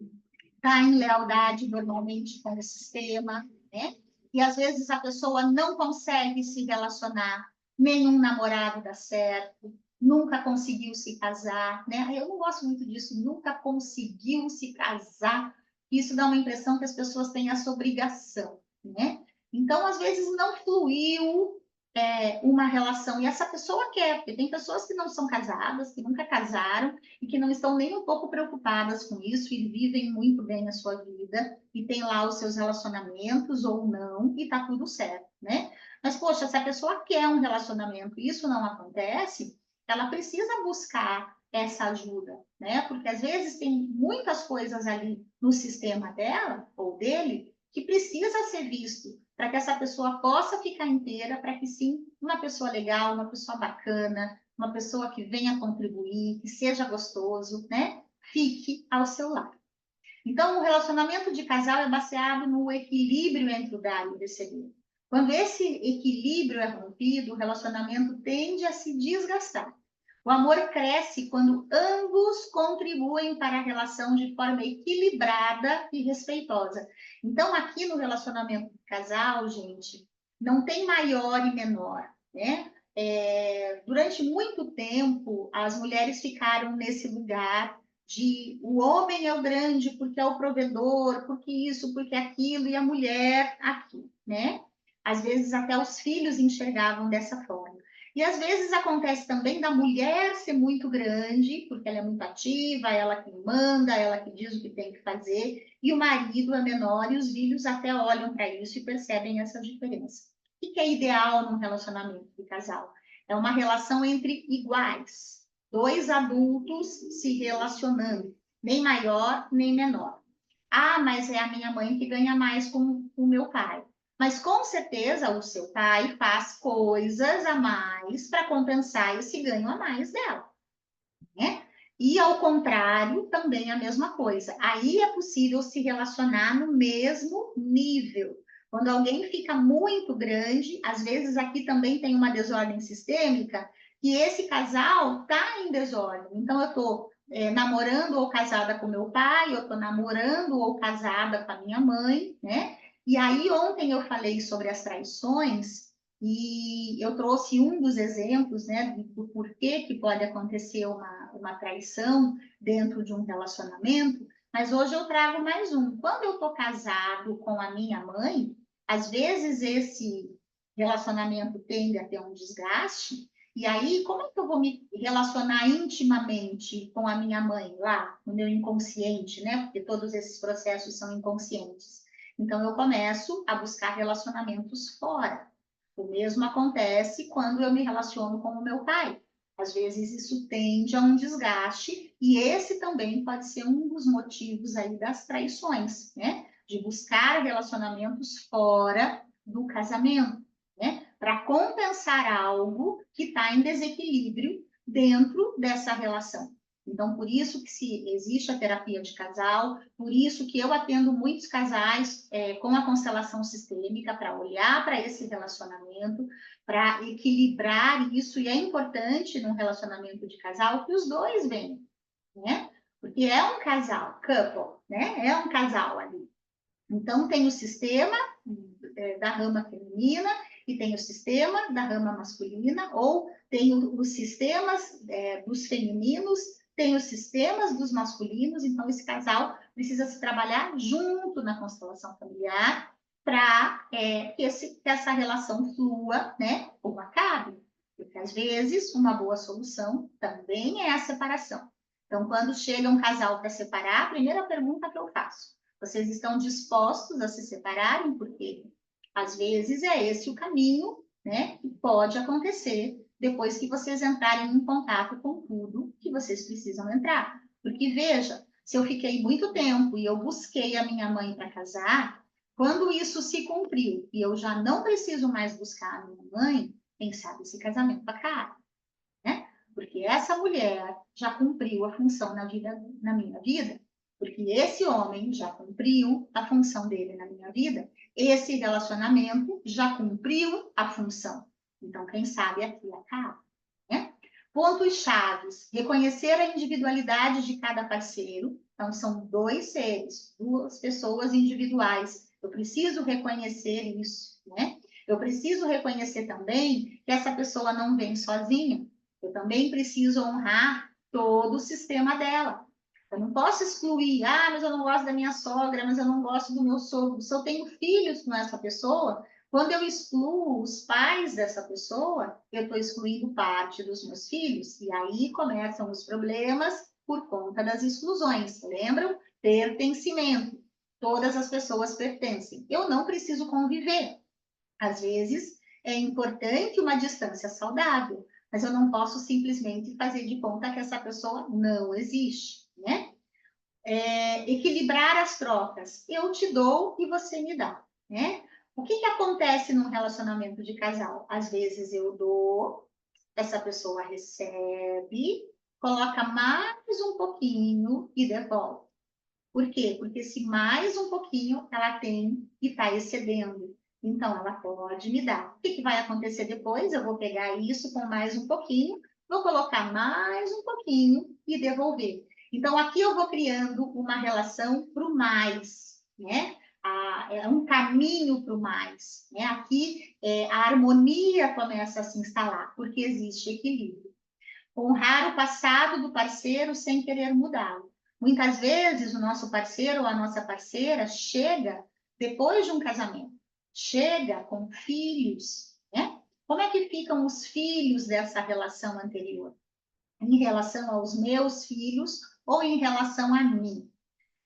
está em lealdade normalmente com o sistema, né? E às vezes a pessoa não consegue se relacionar, nenhum namorado dá certo, nunca conseguiu se casar, né? Eu não gosto muito disso, nunca conseguiu se casar. Isso dá uma impressão que as pessoas têm essa obrigação, né? Então, às vezes, não fluiu uma relação, e essa pessoa quer, porque tem pessoas que não são casadas, que nunca casaram, e que não estão nem um pouco preocupadas com isso e vivem muito bem a sua vida e tem lá os seus relacionamentos ou não e tá tudo certo, né? Mas, poxa, se a pessoa quer um relacionamento e isso não acontece, ela precisa buscar essa ajuda, né? Porque às vezes tem muitas coisas ali no sistema dela ou dele que precisa ser visto para que essa pessoa possa ficar inteira, para que sim, uma pessoa legal, uma pessoa bacana, uma pessoa que venha contribuir, que seja gostoso, né? Fique ao seu lado. Então, o relacionamento de casal é baseado no equilíbrio entre o dar e o receber. Quando esse equilíbrio é rompido, o relacionamento tende a se desgastar. O amor cresce quando ambos contribuem para a relação de forma equilibrada e respeitosa. Então, aqui no relacionamento de casal, gente, não tem maior e menor, né? Durante muito tempo, as mulheres ficaram nesse lugar de o homem é o grande porque é o provedor, porque isso, porque aquilo, e a mulher aqui, né? Às vezes até os filhos enxergavam dessa forma. E às vezes acontece também da mulher ser muito grande, porque ela é muito ativa, ela que manda, ela que diz o que tem que fazer, e o marido é menor, e os filhos até olham para isso e percebem essa diferença. O que é ideal num relacionamento de casal? É uma relação entre iguais, dois adultos se relacionando, nem maior nem menor. Ah, mas é a minha mãe que ganha mais com o meu pai. Mas com certeza o seu pai faz coisas a mais para compensar esse ganho a mais dela, né? E ao contrário, também a mesma coisa. Aí é possível se relacionar no mesmo nível. Quando alguém fica muito grande, às vezes aqui também tem uma desordem sistêmica, e esse casal está em desordem. Então, eu estou namorando ou casada com meu pai, eu estou namorando ou casada com a minha mãe, né? E aí, ontem eu falei sobre as traições, e eu trouxe um dos exemplos, né, do porquê que pode acontecer uma traição dentro de um relacionamento, mas hoje eu trago mais um. Quando eu estou casado com a minha mãe, às vezes esse relacionamento tende a ter um desgaste, e aí como é que eu vou me relacionar intimamente com a minha mãe lá, no meu inconsciente, né? Porque todos esses processos são inconscientes. Então eu começo a buscar relacionamentos fora. O mesmo acontece quando eu me relaciono com o meu pai. Às vezes isso tende a um desgaste, e esse também pode ser um dos motivos aí das traições, né? De buscar relacionamentos fora do casamento, né? Para compensar algo que está em desequilíbrio dentro dessa relação. Então, por isso que se existe a terapia de casal, por isso que eu atendo muitos casais com a constelação sistêmica para olhar para esse relacionamento, para equilibrar isso, e é importante num relacionamento de casal que os dois venham, né? Porque é um casal, couple, né? É um casal ali. Então, tem o sistema da rama feminina e tem o sistema da rama masculina, ou tem os sistemas dos femininos, tem os sistemas dos masculinos. Então, esse casal precisa se trabalhar junto na constelação familiar para que essa relação flua, né, ou acabe. Porque, às vezes, uma boa solução também é a separação. Então, quando chega um casal para separar, a primeira pergunta que eu faço: vocês estão dispostos a se separarem? Porque às vezes é esse o caminho, né, que pode acontecer depois que vocês entrarem em contato com tudo que vocês precisam entrar. Porque veja, se eu fiquei muito tempo e eu busquei a minha mãe para casar, quando isso se cumpriu e eu já não preciso mais buscar a minha mãe, quem sabe esse casamento acaba, né? Porque essa mulher já cumpriu a função na minha vida, porque esse homem já cumpriu a função dele na minha vida, esse relacionamento já cumpriu a função. Então, quem sabe aqui acaba, né? Pontos chaves: reconhecer a individualidade de cada parceiro. Então, são dois seres, duas pessoas individuais. Eu preciso reconhecer isso, né? Eu preciso reconhecer também que essa pessoa não vem sozinha. Eu também preciso honrar todo o sistema dela. Eu não posso excluir, mas eu não gosto da minha sogra, mas eu não gosto do meu sogro. Se eu tenho filhos com essa pessoa, quando eu excluo os pais dessa pessoa, eu estou excluindo parte dos meus filhos. E aí começam os problemas por conta das exclusões. Lembram? Pertencimento. Todas as pessoas pertencem. Eu não preciso conviver. Às vezes, é importante uma distância saudável, mas eu não posso simplesmente fazer de conta que essa pessoa não existe, né? Equilibrar as trocas. Eu te dou e você me dá, né? O que que acontece num relacionamento de casal? Às vezes eu dou, essa pessoa recebe, coloca mais um pouquinho e devolve. Por quê? Porque se mais um pouquinho ela tem e está excedendo, então ela pode me dar. O que que vai acontecer depois? Eu vou pegar isso com mais um pouquinho, vou colocar mais um pouquinho e devolver. Então aqui eu vou criando uma relação para o mais, né? É um caminho para o mais, né? Aqui a harmonia começa a se instalar, porque existe equilíbrio. Honrar o passado do parceiro sem querer mudá-lo. Muitas vezes o nosso parceiro ou a nossa parceira chega depois de um casamento, chega com filhos, né? Como é que ficam os filhos dessa relação anterior? Em relação aos meus filhos ou em relação a mim?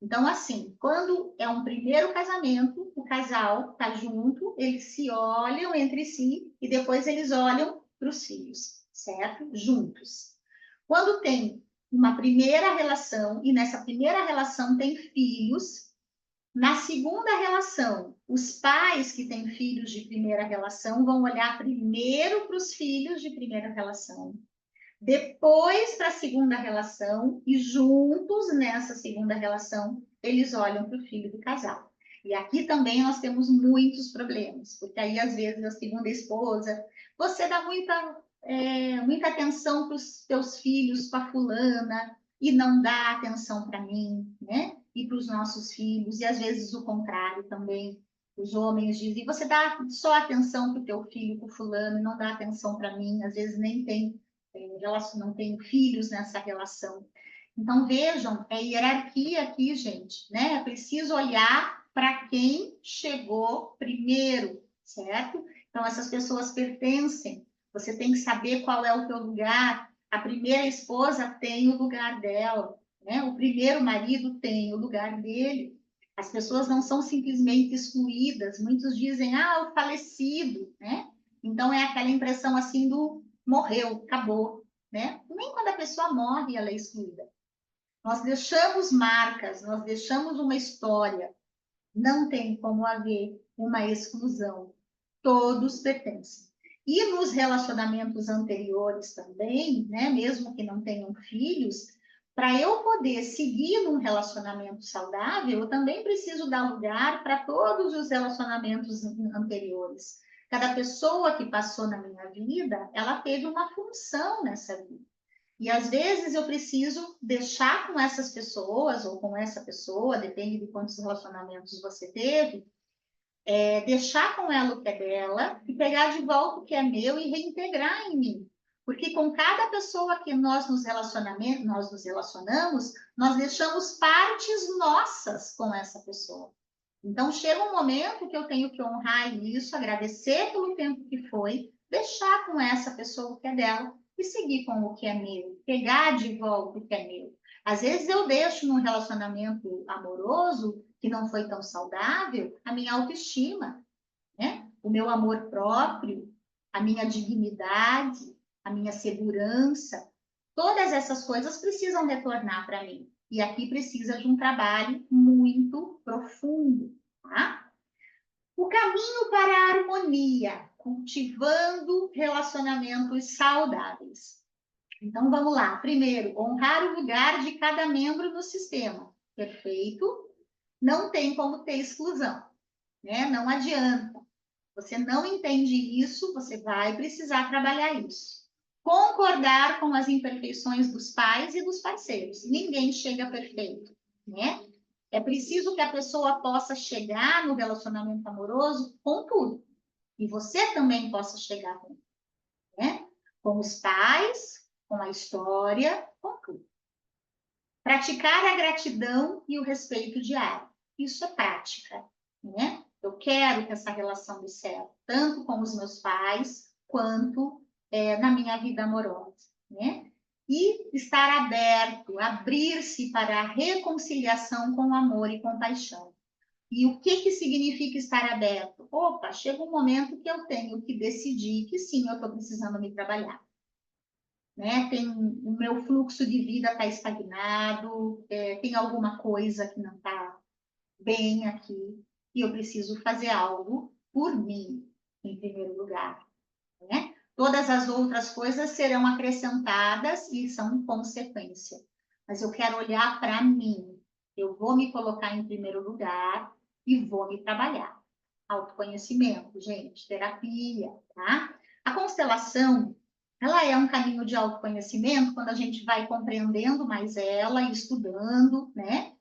Então, assim, quando é um primeiro casamento, o casal está junto, eles se olham entre si e depois eles olham para os filhos, certo? Juntos. Quando tem uma primeira relação e nessa primeira relação tem filhos, na segunda relação, os pais que têm filhos de primeira relação vão olhar primeiro para os filhos de primeira relação, depois para a segunda relação e juntos nessa segunda relação eles olham para o filho do casal. E aqui também nós temos muitos problemas, porque aí às vezes a segunda esposa, você dá muita atenção para os teus filhos, para fulana, e não dá atenção para mim, né? E para os nossos filhos, e às vezes o contrário também. Os homens dizem, você dá só atenção para o teu filho, para o fulano, e não dá atenção para mim, às vezes nem tem não tenho filhos nessa relação. Então, vejam, é hierarquia aqui, gente, né? É preciso olhar para quem chegou primeiro, certo? Então, essas pessoas pertencem. Você tem que saber qual é o teu lugar. A primeira esposa tem o lugar dela, né? O primeiro marido tem o lugar dele. As pessoas não são simplesmente excluídas. Muitos dizem, o falecido, né? Então, é aquela impressão assim do morreu, acabou, né? Nem quando a pessoa morre ela é excluída. Nós deixamos marcas, nós deixamos uma história. Não tem como haver uma exclusão. Todos pertencem. E nos relacionamentos anteriores também, né? Mesmo que não tenham filhos, para eu poder seguir num relacionamento saudável, eu também preciso dar lugar para todos os relacionamentos anteriores. Cada pessoa que passou na minha vida, ela teve uma função nessa vida. E às vezes eu preciso deixar com essas pessoas, ou com essa pessoa, depende de quantos relacionamentos você teve, deixar com ela o que é dela e pegar de volta o que é meu e reintegrar em mim. Porque com cada pessoa que nós nos relacionamos, nós deixamos partes nossas com essa pessoa. Então, chega um momento que eu tenho que honrar isso, agradecer pelo tempo que foi, deixar com essa pessoa o que é dela e seguir com o que é meu, pegar de volta o que é meu. Às vezes eu deixo num relacionamento amoroso que não foi tão saudável a minha autoestima, né? O meu amor próprio, a minha dignidade, a minha segurança. Todas essas coisas precisam retornar para mim. E aqui precisa de um trabalho muito profundo, tá? O caminho para a harmonia, cultivando relacionamentos saudáveis. Então, vamos lá. Primeiro, honrar o lugar de cada membro no sistema. Perfeito. Não tem como ter exclusão, né? Não adianta. Você não entende isso, você vai precisar trabalhar isso. Concordar com as imperfeições dos pais e dos parceiros. Ninguém chega perfeito, né? É preciso que a pessoa possa chegar no relacionamento amoroso com tudo. E você também possa chegar com, né? Com os pais, com a história, com tudo. Praticar a gratidão e o respeito diário. Isso é prática, né? Eu quero que essa relação dê certo, tanto com os meus pais, quanto na minha vida amorosa, né? E estar aberto, abrir-se para a reconciliação com amor e compaixão. E o que que significa estar aberto? Opa, chega um momento que eu tenho que decidir que sim, eu estou precisando me trabalhar, né? O meu fluxo de vida está estagnado, tem alguma coisa que não está bem aqui, e eu preciso fazer algo por mim, em primeiro lugar, né? Todas as outras coisas serão acrescentadas e são consequência. Mas eu quero olhar para mim. Eu vou me colocar em primeiro lugar e vou me trabalhar. Autoconhecimento, gente, terapia, tá? A constelação, ela é um caminho de autoconhecimento quando a gente vai compreendendo mais ela e estudando, né?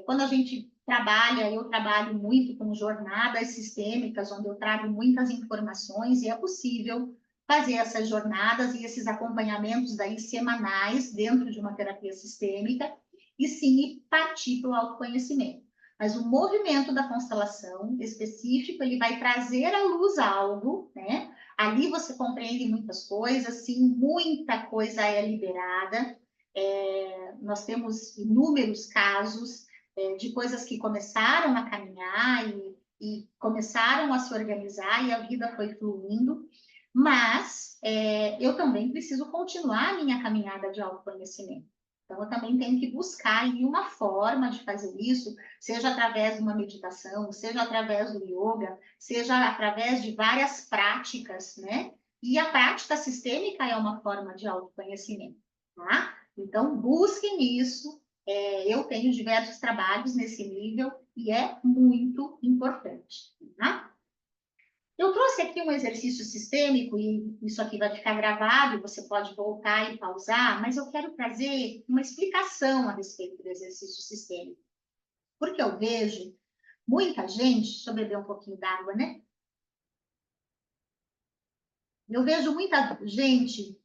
Quando a gente trabalha, eu trabalho muito com jornadas sistêmicas, onde eu trago muitas informações e é possível fazer essas jornadas e esses acompanhamentos daí semanais dentro de uma terapia sistêmica e sim partir para o autoconhecimento. Mas o movimento da constelação específico, ele vai trazer à luz algo, né? Ali você compreende muitas coisas, sim, muita coisa é liberada. Nós temos inúmeros casos de coisas que começaram a caminhar e começaram a se organizar e a vida foi fluindo, mas eu também preciso continuar a minha caminhada de autoconhecimento. Então, eu também tenho que buscar aí uma forma de fazer isso, seja através de uma meditação, seja através do yoga, seja através de várias práticas, né? E a prática sistêmica é uma forma de autoconhecimento, tá? Então, busquem isso. Eu tenho diversos trabalhos nesse nível e é muito importante, tá? Eu trouxe aqui um exercício sistêmico e isso aqui vai ficar gravado, você pode voltar e pausar, mas eu quero trazer uma explicação a respeito do exercício sistêmico, porque eu vejo muita gente, deixa eu beber um pouquinho d'água, né? Eu vejo muita gente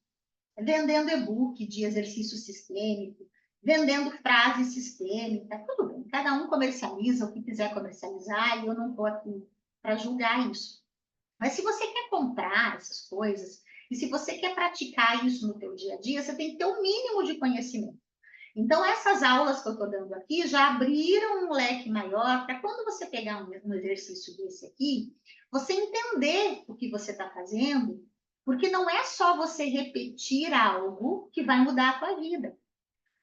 vendendo e-book de exercício sistêmico, vendendo frase sistêmica, tudo bem, cada um comercializa o que quiser comercializar e eu não estou aqui para julgar isso. Mas se você quer comprar essas coisas e se você quer praticar isso no teu dia a dia, você tem que ter o mínimo de conhecimento. Então, essas aulas que eu estou dando aqui já abriram um leque maior para quando você pegar um exercício desse aqui, você entender o que você está fazendo, porque não é só você repetir algo que vai mudar a tua vida.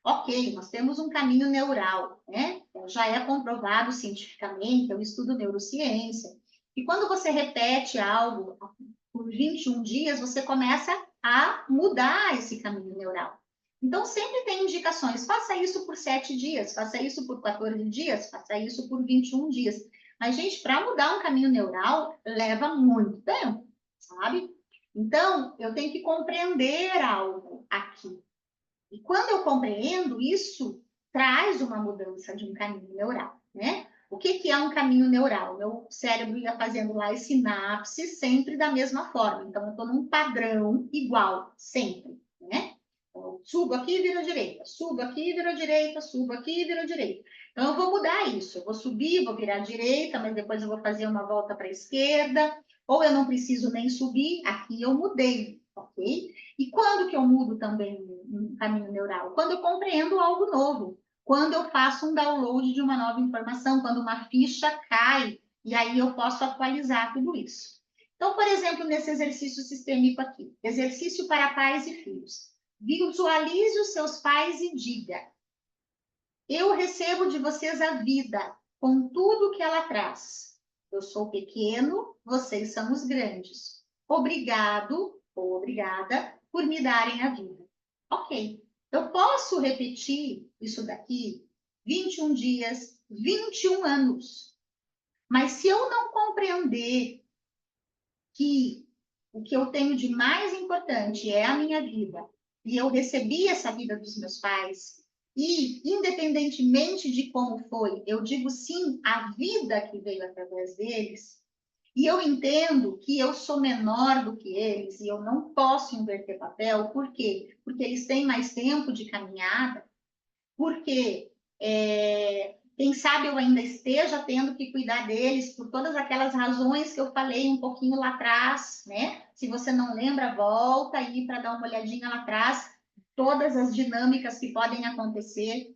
Ok, nós temos um caminho neural, né? Já é comprovado cientificamente, eu estudo neurociência. E quando você repete algo por 21 dias, você começa a mudar esse caminho neural. Então, sempre tem indicações. Faça isso por 7 dias, faça isso por 14 dias, faça isso por 21 dias. Mas, gente, para mudar um caminho neural, leva muito tempo, sabe? Então, eu tenho que compreender algo aqui. E quando eu compreendo, isso traz uma mudança de um caminho neural, né? O que que é um caminho neural? Meu cérebro ia fazendo lá as sinapses sempre da mesma forma. Então, eu estou num padrão igual, sempre, né? Então, eu subo aqui e viro à direita, subo aqui e viro à direita, subo aqui e viro à direita. Então, eu vou mudar isso. Eu vou subir, vou virar à direita, mas depois eu vou fazer uma volta para a esquerda. Ou eu não preciso nem subir, aqui eu mudei, ok? E quando que eu mudo também um caminho neural? Quando eu compreendo algo novo, quando eu faço um download de uma nova informação, quando uma ficha cai, e aí eu posso atualizar tudo isso. Então, por exemplo, nesse exercício sistêmico aqui, exercício para pais e filhos. Visualize os seus pais e diga: eu recebo de vocês a vida, com tudo que ela traz. Eu sou pequeno, vocês são os grandes. Obrigado ou obrigada por me darem a vida. Ok, eu posso repetir isso daqui 21 dias, 21 anos, mas se eu não compreender que o que eu tenho de mais importante é a minha vida, e eu recebi essa vida dos meus pais, e independentemente de como foi, eu digo sim à vida que veio através deles, e eu entendo que eu sou menor do que eles e eu não posso inverter papel, por quê? Porque eles têm mais tempo de caminhada, porque quem sabe eu ainda esteja tendo que cuidar deles por todas aquelas razões que eu falei um pouquinho lá atrás, né? Se você não lembra, volta aí para dar uma olhadinha lá atrás, todas as dinâmicas que podem acontecer.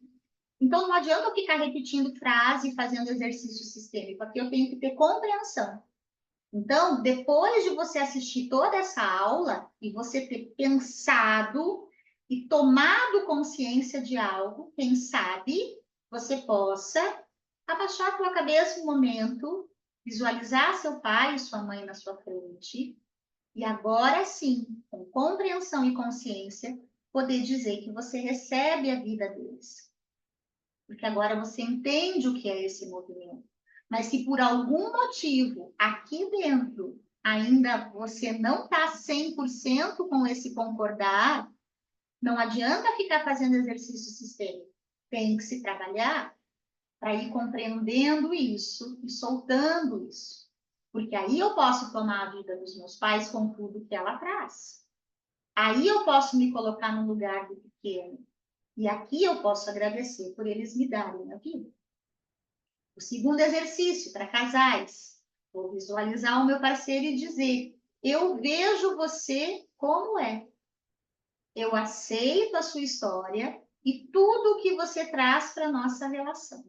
Então, não adianta eu ficar repetindo frase e fazendo exercício sistêmico, aqui eu tenho que ter compreensão. Então, depois de você assistir toda essa aula e você ter pensado e tomado consciência de algo, quem sabe você possa abaixar a tua cabeça um momento, visualizar seu pai e sua mãe na sua frente, e agora sim, com compreensão e consciência, poder dizer que você recebe a vida deles. Porque agora você entende o que é esse movimento. Mas se por algum motivo aqui dentro ainda você não está 100% com esse concordar, não adianta ficar fazendo exercício sistêmico. Tem que se trabalhar para ir compreendendo isso e soltando isso. Porque aí eu posso tomar a vida dos meus pais com tudo que ela traz. Aí eu posso me colocar no lugar do pequeno. E aqui eu posso agradecer por eles me darem a vida. O segundo exercício para casais, vou visualizar o meu parceiro e dizer: eu vejo você como é. Eu aceito a sua história e tudo o que você traz para a nossa relação.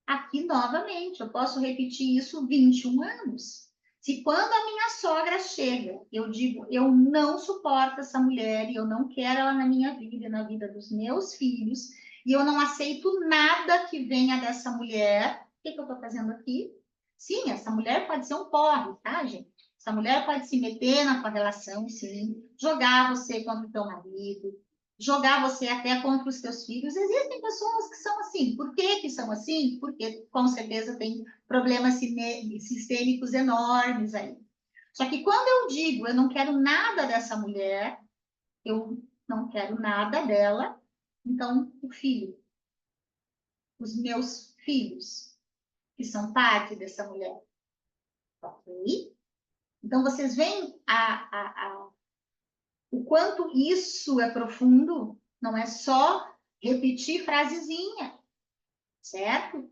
Aqui, novamente, eu posso repetir isso 21 anos. Se quando a minha sogra chega, eu digo, eu não suporto essa mulher e eu não quero ela na minha vida e na vida dos meus filhos, e eu não aceito nada que venha dessa mulher, o que eu estou fazendo aqui? Sim, essa mulher pode ser um porre, tá, gente? Essa mulher pode se meter na tua relação, sim, jogar você contra o teu marido, jogar você até contra os teus filhos. Existem pessoas que são assim. Por que que são assim? Porque, com certeza, tem problemas sistêmicos enormes aí. Só que quando eu digo, eu não quero nada dessa mulher, eu não quero nada dela, então, o filho, os meus filhos, que são parte dessa mulher, ok? Então, vocês veem o quanto isso é profundo, não é só repetir frasezinha, certo?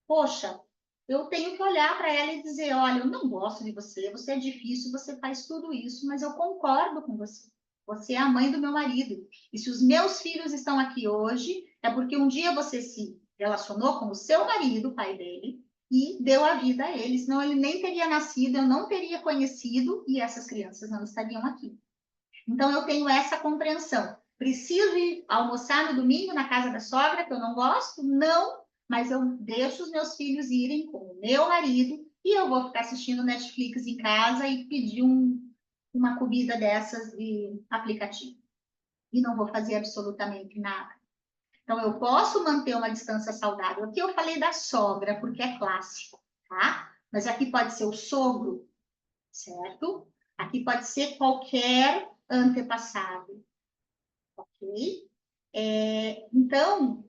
Poxa, eu tenho que olhar para ela e dizer, olha, eu não gosto de você, você é difícil, você faz tudo isso, mas eu concordo com você. Você é a mãe do meu marido. E se os meus filhos estão aqui hoje, é porque um dia você se relacionou com o seu marido, o pai dele, e deu a vida a ele. Senão ele nem teria nascido, eu não teria conhecido, e essas crianças não estariam aqui. Então, eu tenho essa compreensão. Preciso ir almoçar no domingo na casa da sogra, que eu não gosto? Não, mas eu deixo os meus filhos irem com o meu marido e eu vou ficar assistindo Netflix em casa e pedir uma comida dessas de aplicativo. E não vou fazer absolutamente nada. Então, eu posso manter uma distância saudável. Aqui eu falei da sogra, porque é clássico, tá? Mas aqui pode ser o sogro, certo? Aqui pode ser qualquer antepassado, ok? Então,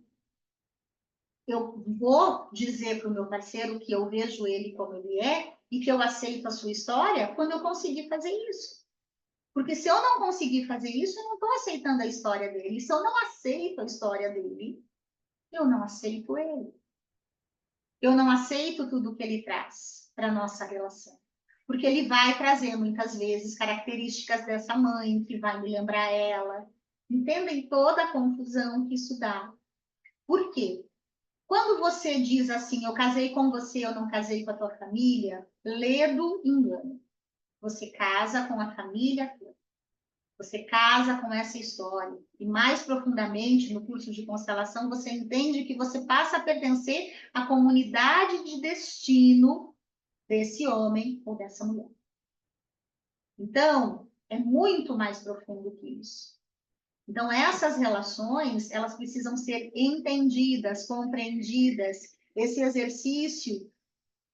eu vou dizer para o meu parceiro que eu vejo ele como ele é e que eu aceito a sua história quando eu conseguir fazer isso. Porque se eu não conseguir fazer isso, eu não estou aceitando a história dele. Se eu não aceito a história dele, eu não aceito ele. Eu não aceito tudo que ele traz para a nossa relação. Porque ele vai trazer, muitas vezes, características dessa mãe, que vai me lembrar ela. Entendem toda a confusão que isso dá? Por quê? Quando você diz assim, eu casei com você, eu não casei com a tua família, ledo engano. Você casa com a família toda. Você casa com essa história. E mais profundamente, no curso de constelação, você entende que você passa a pertencer à comunidade de destino desse homem ou dessa mulher. Então, É muito mais profundo que isso. Então, essas relações, elas precisam ser entendidas, compreendidas. Esse exercício,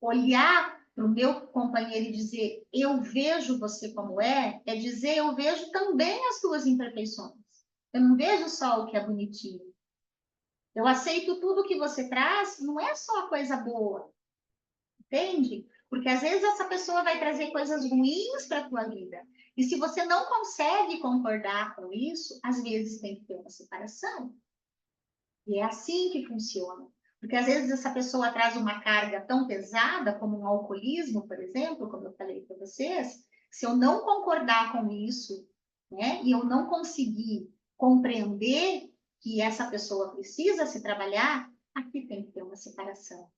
olhar para o meu companheiro e dizer, eu vejo você como é dizer, eu vejo também as tuas imperfeições. Eu não vejo só o que é bonitinho. Eu aceito tudo que você traz, não é só coisa boa, entende? Porque às vezes essa pessoa vai trazer coisas ruins para a tua vida. E se você não consegue concordar com isso, às vezes tem que ter uma separação. E é assim que funciona. Porque às vezes essa pessoa traz uma carga tão pesada, como um alcoolismo, por exemplo, como eu falei para vocês, se eu não concordar com isso, né, e eu não conseguir compreender que essa pessoa precisa se trabalhar, aqui tem que ter uma separação.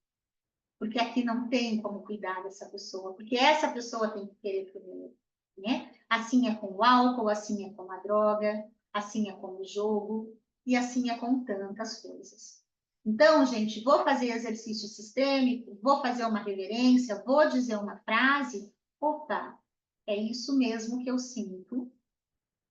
Porque aqui não tem como cuidar dessa pessoa, porque essa pessoa tem que querer primeiro, né? Assim é com o álcool, assim é com a droga, assim é com o jogo, e assim é com tantas coisas. Então, gente, vou fazer exercício sistêmico, vou fazer uma reverência, vou dizer uma frase, opa, é isso mesmo que eu sinto.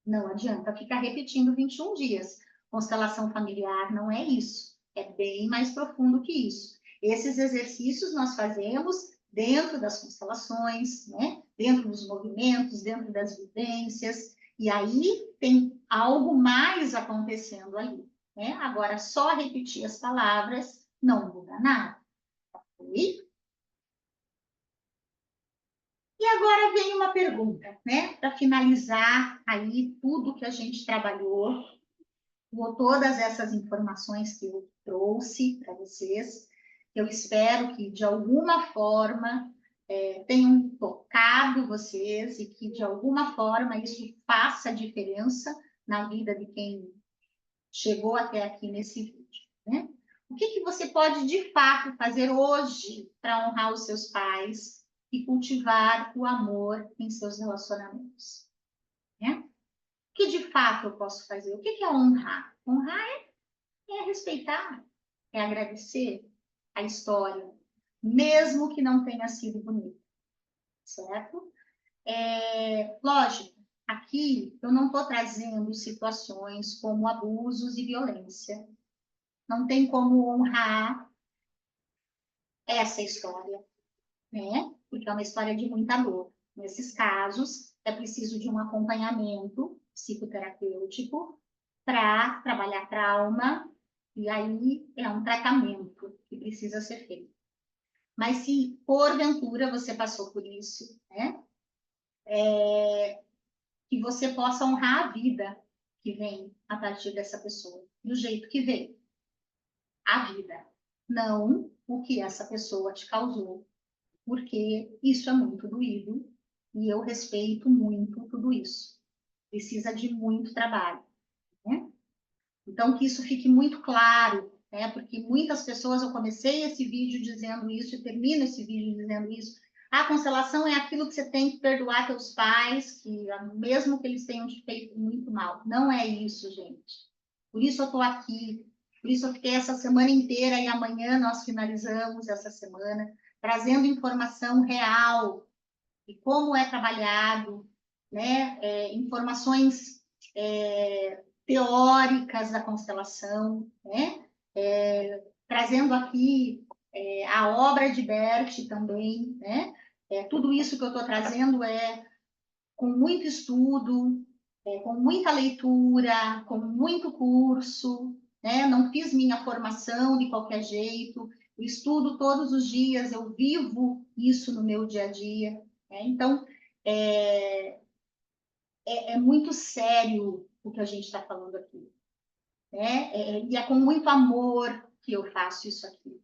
Não adianta ficar repetindo 21 dias. Constelação familiar não é isso. É bem mais profundo que isso. Esses exercícios nós fazemos dentro das constelações, né? Dentro dos movimentos, dentro das vivências. E aí tem algo mais acontecendo ali. Né? Agora, só repetir as palavras não muda nada. Ok? E agora vem uma pergunta, né? Para finalizar aí tudo que a gente trabalhou, com todas essas informações que eu trouxe para vocês. Eu espero que, de alguma forma, tenham tocado vocês e que, de alguma forma, isso faça diferença na vida de quem chegou até aqui nesse vídeo, né? O que você pode, de fato, fazer hoje para honrar os seus pais e cultivar o amor em seus relacionamentos, né? O que, de fato, eu posso fazer? O que é honrar? Honrar é respeitar, é agradecer a história, mesmo que não tenha sido bonita, certo? Lógico, aqui eu não estou trazendo situações como abusos e violência. Não tem como honrar essa história, né? Porque é uma história de muita dor. Nesses casos, é preciso de um acompanhamento psicoterapêutico para trabalhar trauma, e aí é um tratamento que precisa ser feito. Mas se porventura você passou por isso, né? Que você possa honrar a vida que vem a partir dessa pessoa, do jeito que veio. A vida, não o que essa pessoa te causou, porque isso é muito doído e eu respeito muito tudo isso. Precisa de muito trabalho, né? Então, que isso fique muito claro, né? Porque muitas pessoas, eu comecei esse vídeo dizendo isso e termino esse vídeo dizendo isso. A constelação é aquilo que você tem que perdoar teus pais, que mesmo que eles tenham te feito muito mal. Não é isso, gente. Por isso eu estou aqui. Por isso eu fiquei essa semana inteira e amanhã nós finalizamos essa semana trazendo informação real de como é trabalhado, né? Informações teóricas da constelação, né? Trazendo aqui a obra de Bert também, né? Tudo isso que eu estou trazendo é com muito estudo, com muita leitura, com muito curso, né? Não fiz minha formação de qualquer jeito, eu estudo todos os dias, eu vivo isso no meu dia a dia, né? Então, é muito sério o que a gente está falando aqui, né? E é com muito amor que eu faço isso aqui.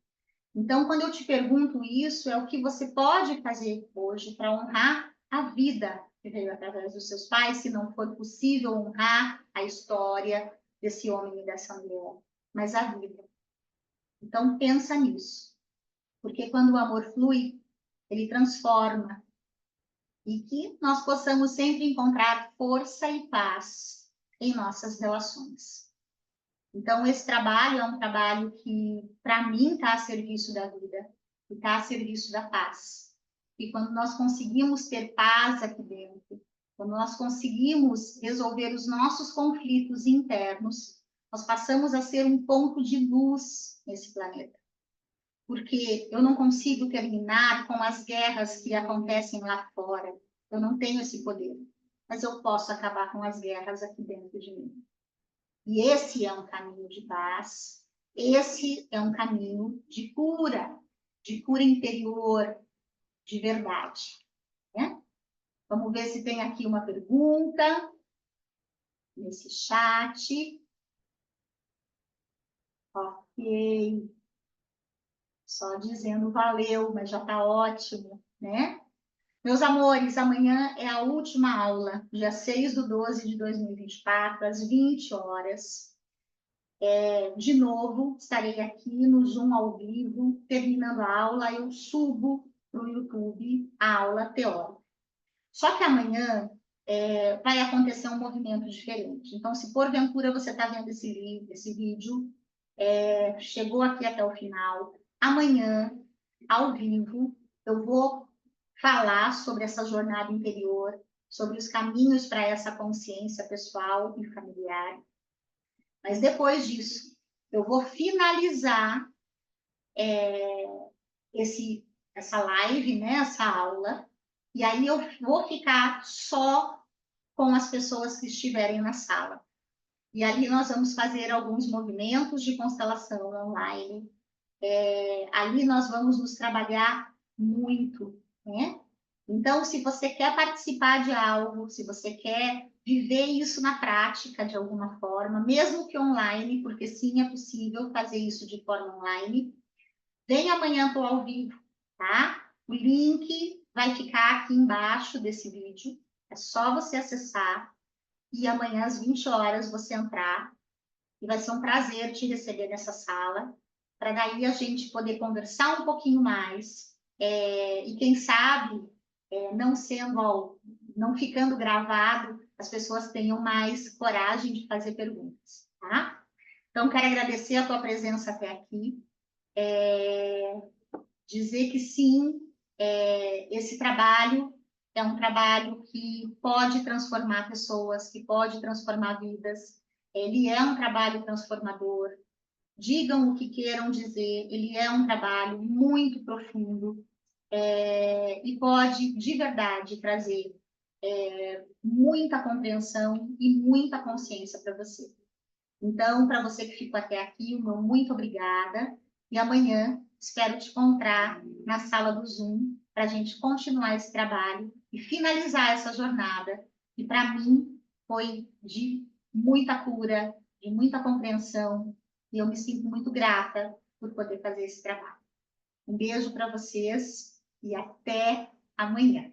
Então, quando eu te pergunto isso, é o que você pode fazer hoje para honrar a vida que veio através dos seus pais, se não for possível honrar a história desse homem e dessa mulher, mas a vida. Então, pensa nisso, porque quando o amor flui, ele transforma, e que nós possamos sempre encontrar força e paz em nossas relações. Então, esse trabalho é um trabalho que, para mim, está a serviço da vida e está a serviço da paz. E quando nós conseguimos ter paz aqui dentro, quando nós conseguimos resolver os nossos conflitos internos, nós passamos a ser um ponto de luz nesse planeta. Porque eu não consigo terminar com as guerras que acontecem lá fora. Eu não tenho esse poder. Mas eu posso acabar com as guerras aqui dentro de mim. E esse é um caminho de paz, esse é um caminho de cura interior, de verdade. Né? Vamos ver se tem aqui uma pergunta nesse chat. Ok. Só dizendo valeu, mas já está ótimo, né? Meus amores, amanhã é a última aula, dia 6/12 de 2024, às 20 horas. De novo, estarei aqui no Zoom ao vivo, terminando a aula, eu subo para o YouTube a aula teórica. Só que amanhã vai acontecer um movimento diferente. Então, se porventura você está vendo esse vídeo, chegou aqui até o final, amanhã, ao vivo, eu vou falar sobre essa jornada interior, sobre os caminhos para essa consciência pessoal e familiar. Mas depois disso, eu vou finalizar essa live, né, essa aula, e aí eu vou ficar só com as pessoas que estiverem na sala. E ali nós vamos fazer alguns movimentos de constelação online. Ali nós vamos nos trabalhar muito, né? Então, se você quer participar de algo, se você quer viver isso na prática de alguma forma, mesmo que online, porque sim, é possível fazer isso de forma online, vem amanhã para o ao vivo, tá? O link vai ficar aqui embaixo desse vídeo, é só você acessar e amanhã às 20 horas você entrar e vai ser um prazer te receber nessa sala, para daí a gente poder conversar um pouquinho mais, e quem sabe, não ficando gravado, as pessoas tenham mais coragem de fazer perguntas, tá? Então, quero agradecer a tua presença até aqui, dizer que sim, esse trabalho é um trabalho que pode transformar pessoas, que pode transformar vidas, ele é um trabalho transformador. Digam o que queiram dizer, ele é um trabalho muito profundo e pode, de verdade, trazer muita compreensão e muita consciência para você. Então, para você que ficou até aqui, o meu muito obrigada. E amanhã espero te encontrar na sala do Zoom para a gente continuar esse trabalho e finalizar essa jornada, que para mim foi de muita cura, de muita compreensão, e eu me sinto muito grata por poder fazer esse trabalho. Um beijo para vocês e até amanhã.